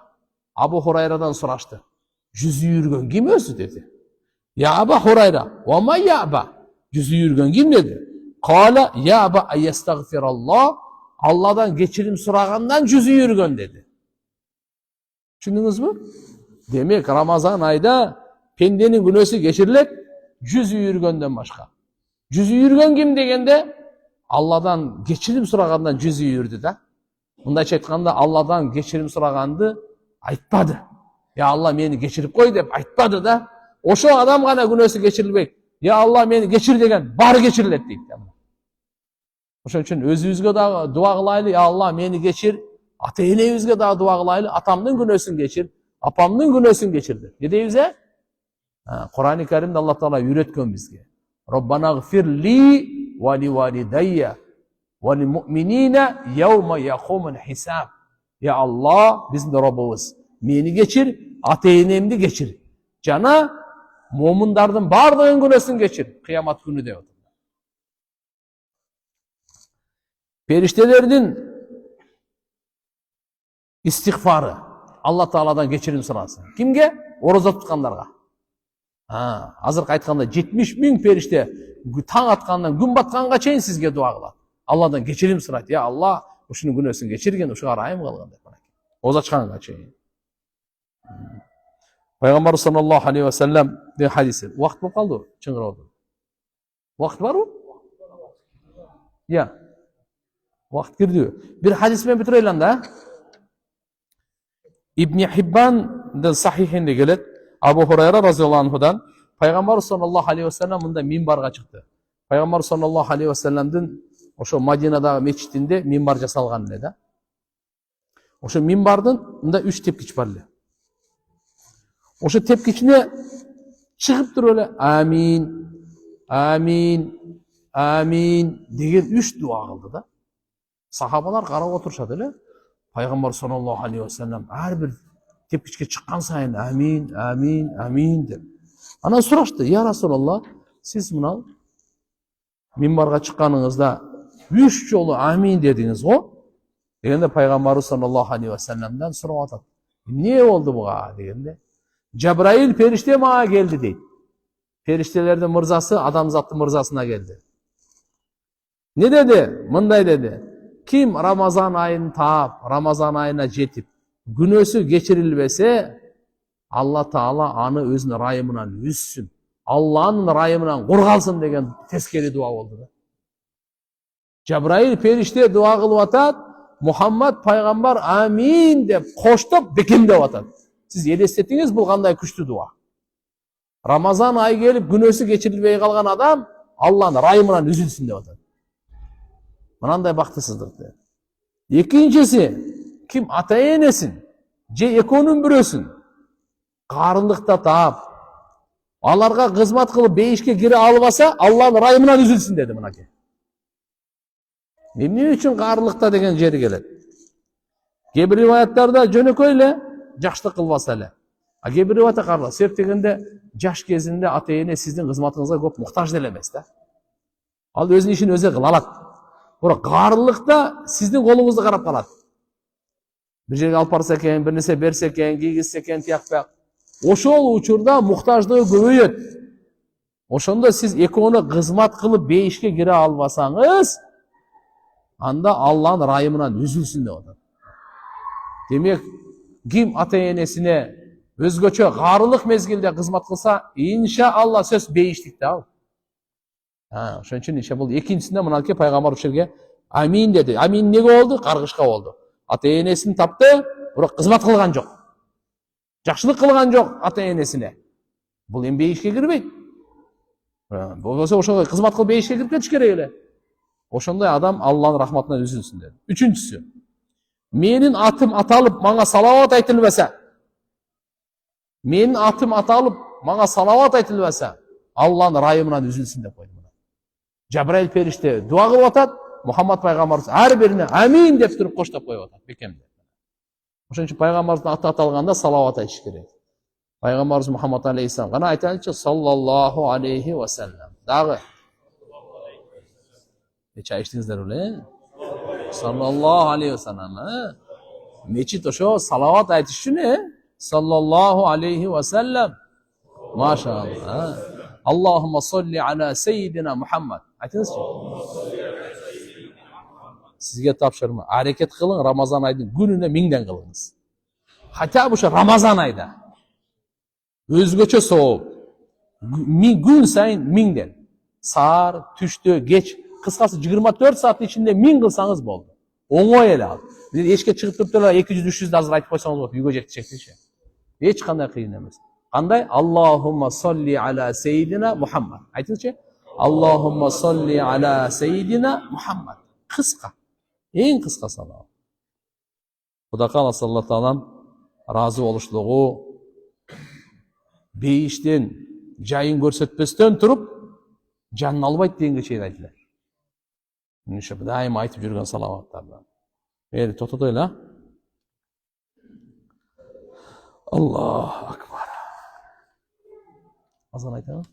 Abu Hurayra'dan soraştı. Cüzü yürgön kim özü dedi. Ya Abu Hurayra, ve ma ya aba? Cüzü yürgön kim dedi. Kala ya aba ayyestagfirallah. Allah'dan geçirim sorağından cüzü yürgön dedi. Düşündünüz mü? Demek Ramazan ayda pendenin günahı geçirilir, cüzü yürgönden başka. Cüzü yürgön kim degende Allah'dan geçirim sorağından cüzü yürüdü de. Bunda aytkanda Allah'dan geçirim sorağandı aytmadı. Ya Allah beni geçirip koy dep aytmadı da. Oşo adam gana günahı geçirilbek. Ya Allah beni geçir degen bari geçirilet deyip. Oşun için özübüzge da dua kılaylı. Ya Allah beni geçir. Ata-enebizge da dua kılaylı. Atamdın günahını geçir. Apamdın günahını geçirdi. Ne deybize? Kur'an-ı Kerim'de Allah Teala öğretken bizge. Rabbana gfir li ve li validayya ve li mu'minine yevme yakumun hisab. Ya Allah bizim de Rabbimiz. Meni geçir, ata-enebimdi geçir. Cana mu'mindardan bardığın günahını geçir. Kıyamet günü de. Periştelerinin istiğfarı. Allah Teala'dan geçirim sırası. Kimge? Oroza tutkanlarga. Hazır aytkanda 70 bin perişte taң atkandan gün batkanga çeyin sizge dua kılат. Allah'dan geçirim sırayt. Ya Allah uşunun günahını geçirgen uşuga rahim kılgın dep. Oza çıkanга çeyin. Peygamber sallallahu aleyhi ve sellem de hadisi. Vaqt bolup kaldı. Çıngır oldu. Vaqt var mı? Ya. Vaqt girdi. Bir hadis men bitirelim da. İbn Hibban'ın sahihinde gelet. Abu Hurayra razıyallahu anhudan Peygamber sallallahu aleyhi ve sellem bunda minbarga çıktı. Peygamber sallallahu aleyhi ve sellem'din oşo Madina'dagi meçitinde minbar jasalgan dedi. Oşo minbardın bunda 3 tepkiç barlı. Oşo tepkiçine çıkıp dur öyle amin, amin, amin degen 3 dua kıldı da. Sahabalar karab oturuşadı öyle. Peygamber sallallahu aleyhi ve sellem her bir tepkiçke çıkkan sayın amin, amin, amin der. Ana soraştı. Ya Resulallah siz mınal minbarga çıkkanыңızda 3 jolu amin dediniz o. Degende Peygamber sallallahu aleyhi ve sellem'den sorap atat. Ne oldu buğa degende. Cebrail perişte mağa geldi deydi. Periştelerden mırzası adamzatlı mırzasına geldi. Ne dedi? Mınday dedi. Kim Ramazan ayını taap, Ramazan ayına jetip, günösü geçirilbese, Allah Taala anı özünün rayımından üzsün. Allah'ın rayımından kurgalsın degen teskeri dua oldu da. Cebrail perişte dua kılıp atat, Muhammed Peygamber amin dep koştup bekim dep atat. Siz elestetiniz bu kanday küçtü dua. Ramazan ayı gelip günösü geçirilbey kalgan adam Allah'ın rayımından üzülsün dep atat. Mınандай baktısızlıktı. İkincisi, kim ata-enesin, je ekonun bürösün, karınlıkta taap, alarga kızmat kılıp beyişke giri albasa Allah'ın rayımından üzülsün dedi buna ki. Ne üçün karınlıkta degen jeri gelet? Kebir rivayatlerde jönököyle jaşlık kılbasa ele. Kebir rivayatda karla, sebep degende jaş kezinde ata-ene sizin kızmatınızga köp muhtaç delemez da. Al özün işini öze kıl alat. Ora karlılıkta sizin kolunuzda karap kalat. Bir жерге alып барса экен, bir nese berse eken, giygizse eken tiyakpak. Oşol uçurda muhtaçlığı көбөйөt. Oşonda siz ekonu kızmat kılıp beyişke gire albasanız, anda Allah'ın rayımından üzülsün de odur. Demek kim ata-enesine özgöçö garılık mezgilde kızmat kılsa, inşallah söz beyişlik de. Şunun için işte bu ikincisinde mınalke Peygamber uçurge amin dedi. Amin nege oldu? Kargışka oldu. Ata-enesini taptı, bırak kızmat kılgan жоқ. Жақшылық kılgan жоқ ata-enesine. Бұл em beyişke girmeydi. Bolsa oşo kızmat kılıp beyişke girip ketiş керек ele. Oşonday adam Allah'ın rahmatından üzülsün dedi. Üçüncüsü. Menin atım atalıp bana salavat aytılbasa. Menin atım atalıp мага салават айтылбаса, Алланын райымынан үзүлсүн деп койду. Жабраил периште дуа кылып атат, Мухаммад пайгамбарыбыз ар бирине амин деп туруп коштоп коюп атат, бекемдеп. Ошон үчүн пайгамбарыбыздын аты аталганда салават айтыш керек. Пайгамбарыбыз Мухаммад алейхиссалам гана айтайынчы саллаллаху алейхи ва саллям. Дагы нече айтыңыздар беле? Саллаллаху алейхи ва саллям. Мечит ошо салават айтыш үчүн, саллаллаху алейхи ва саллям. Машалла. Аллахумма салли ала сейдина Мухаммад. Айтыңызчы. Сизге тапшырма. Аракет кылың, Рамазан айдын күнүнө 1000ден кылыңыз. Хотя бы ошо Рамазан айда. Өзгөчө сооп. Күн сайын 1000ден. Саар, түштө, кеч, кыскасы 24 саат ичинде 1000 кылсаңыз болду. Оңой эле ал. Эшикке чыгып туруп эле 200-300 азыр айтып койсоңуз болот, үйгө жеткичекчи. Эч кандай кыйын эмес. Кандай? Аллахумма салли ала сейдина Мухаммад. Айтыңызчы. Аллахумма салли ала сейдина Мухаммад. Кыска. Эң кыска салават. Кудай кааласа Алла таалам разы болушлугу, бейиштен жайын көрсөтпөстөн туруп жанын албайт дегенге чейин айтылат. Ошо дайым айтып жүргөн салаваттардан. Мейли тототойлу, а? Аллаху акбар. Азан айтабы?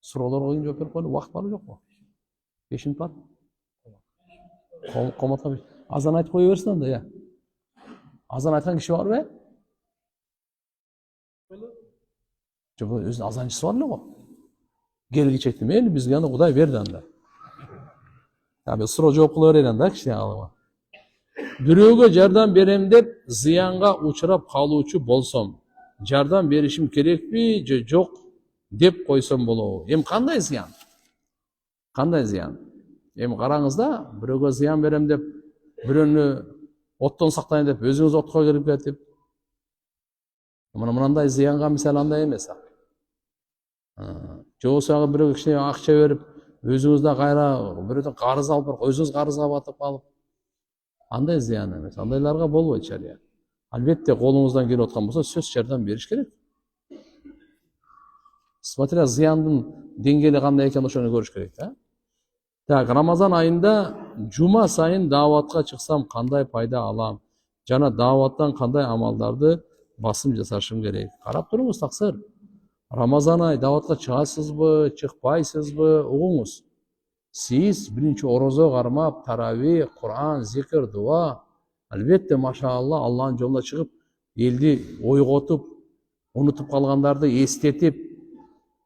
Суроолор коюн, жооп берип коелу. Убакыт барбы жокпу? 5 мүнөт бар. Коматка азан айтып кое берсин анда, я. Азан айткан киши барбы? Жок, өзүнүн азанчысы бар эле го. Келгичекти мейли бизге аны Кудай берди анда. Таби суроо жооп кыла берейин анда кичине алыма. Бирөөгө жардам берем деп зыянга учурап калуучу болсом, жардам беришим керекпи же жок деп койсом болобу? Эми кандай зыян? Кандай зыян? Эми караңыз да, бирөөгө зыян берем деп, бирөөнү оттон сактайын деп, өзүңүз отко кирип кетип. Мындай зыянга мисалы андай эмес. Же болсо бирөөгө кичине акча берип, өзүңүз да кайра бирөөдөн карыз алып, өзүңүз карызга батып калып. Андай зыян эмес. Андайларга болбойт шарият. Албетте колуңуздан келип аткан болсо, сөз жардам бериш керек. Смотря зыяндын деңгээли кандай экенин ошону көрүш керек да. Так, Рамазан айында жума сайын дааватка чыксам кандай пайда алам? Жана дааваттан кандай амалдарды басым жасашым керек? Карап туруңуз, таксыр. Рамазан ай дааватка чыгасызбы, чыкпайсызбы, угуңуз. Сиз биринчи орозо кармап, тарави, Кур'ан, зикр, дуа, албетте машаалла Алланын жолуна чыгып, элди ойготуп, унутуп калгандарды эстетип,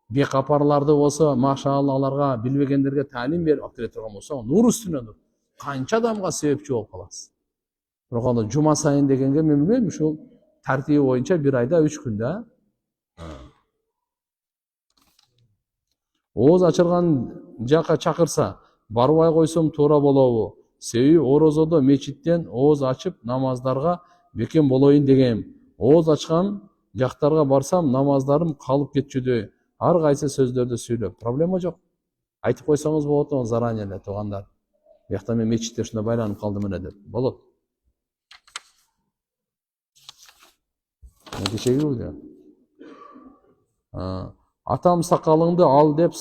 бекапарларды болсо машаалла аларга билбегендерге таалим берип бере турган болсо, нур үстүнө нур. Канча адамга себепчи болуп каласыз. Бирок анда жума сайын дегенге мен билбейм, ушул тартиби боюнча бир айда 3 күндө. Ооз ачылган жака чакырса, барбай койсом туура болобу? Себеби орозодо мечиттен ооз ачып намаздарга бекем болоюн дегем. Ооз ачкан жактарга барсам, намаздарым калып кетчүдө. Ар кайсы сөздөрдү сүйлөп, проблема жок. Айтып койсоңуз болот, оны заранее эле туугандар. Биякта мен мечитте ушундай байланып калдым эле деп. Болот. Кечеги бул. Атам сакалыңды ал деп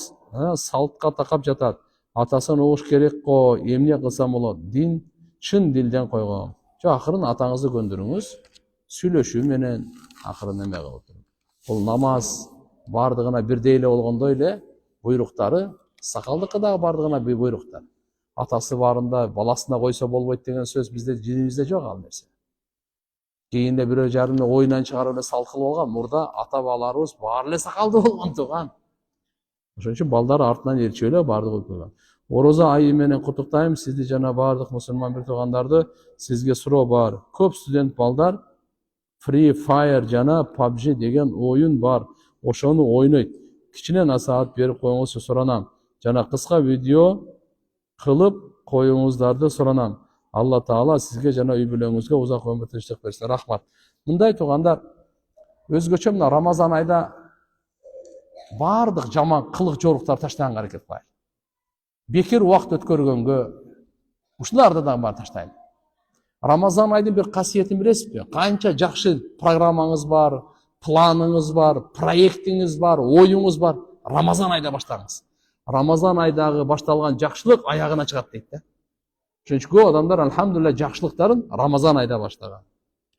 салтка такап жатат. Атасын угуш керек го, эмне кылсам болот? Дин чын дилден койгон. Акырын атаңызды көндүрүңүз. Сүйлөшүү менен акырын эме кылып туруп. Бул намаз бардыгына бирдей эле болгондой эле буйруктары, сакалдыкы дагы бардыгына бир буйруктар. Атасы барында баласына койсо болбойт деген сөз бизде динибизде жок ал нерсе. Кийинде бирөө жарымы оюнан чыгарып эле салкыл болгон. Мурда ата бабаларыбыз баары эле сакалдуу болгон туган. Ошон үчүн балдар артынан ээрчип эле бардыгы койгон. Орозо айы менен куттуктайм сизди жана бардык мусулман бир туугандарды. Сизге суроо бар. Көп студент балдар Free Fire жана PUBG деген оюн бар. Ошону ойнойт. Кичине насаат берип коюңузчу суранам. Жана кыска видео кылып коюңуздарды суранам. Алла Таала сизге жана үй бүлөңүзгө узак өмүр тынчтык берсин. Рахмат. Мындай туугандар, өзгөчө мына Рамазан айда бардык жаман кылык жоруктар таштаганга аракет кылайын. Бекер убакыт өткөргөнгө ушуларды да бар таштайын. Рамазан айдын бир касиетин билесизби? Канча жакшы программаңыз бар, планыңыз бар, проектіңіз бар, ойыңыз бар, Рамазан айда баштаңыз. Рамазан айдағы башталған жақшылық аяғына шығады дейді да. Çünkü көп адамдар альхамдулилля жақшылықтарын Рамазан айда баштаған.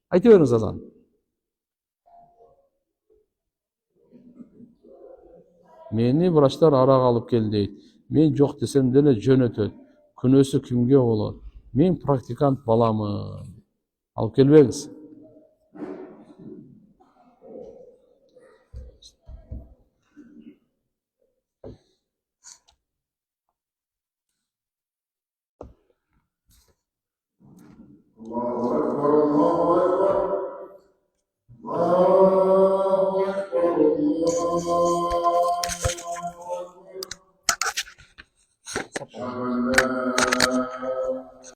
Айта беріңіз азан. Мені врачтар арақ алып кел дейді. Мен жоқ десем деле жөнөтөт. Күнөөсү кимге болот? Мен практикант баламын. Алып келбеңиз. الله أكبر الله أكبر الله أكبر الله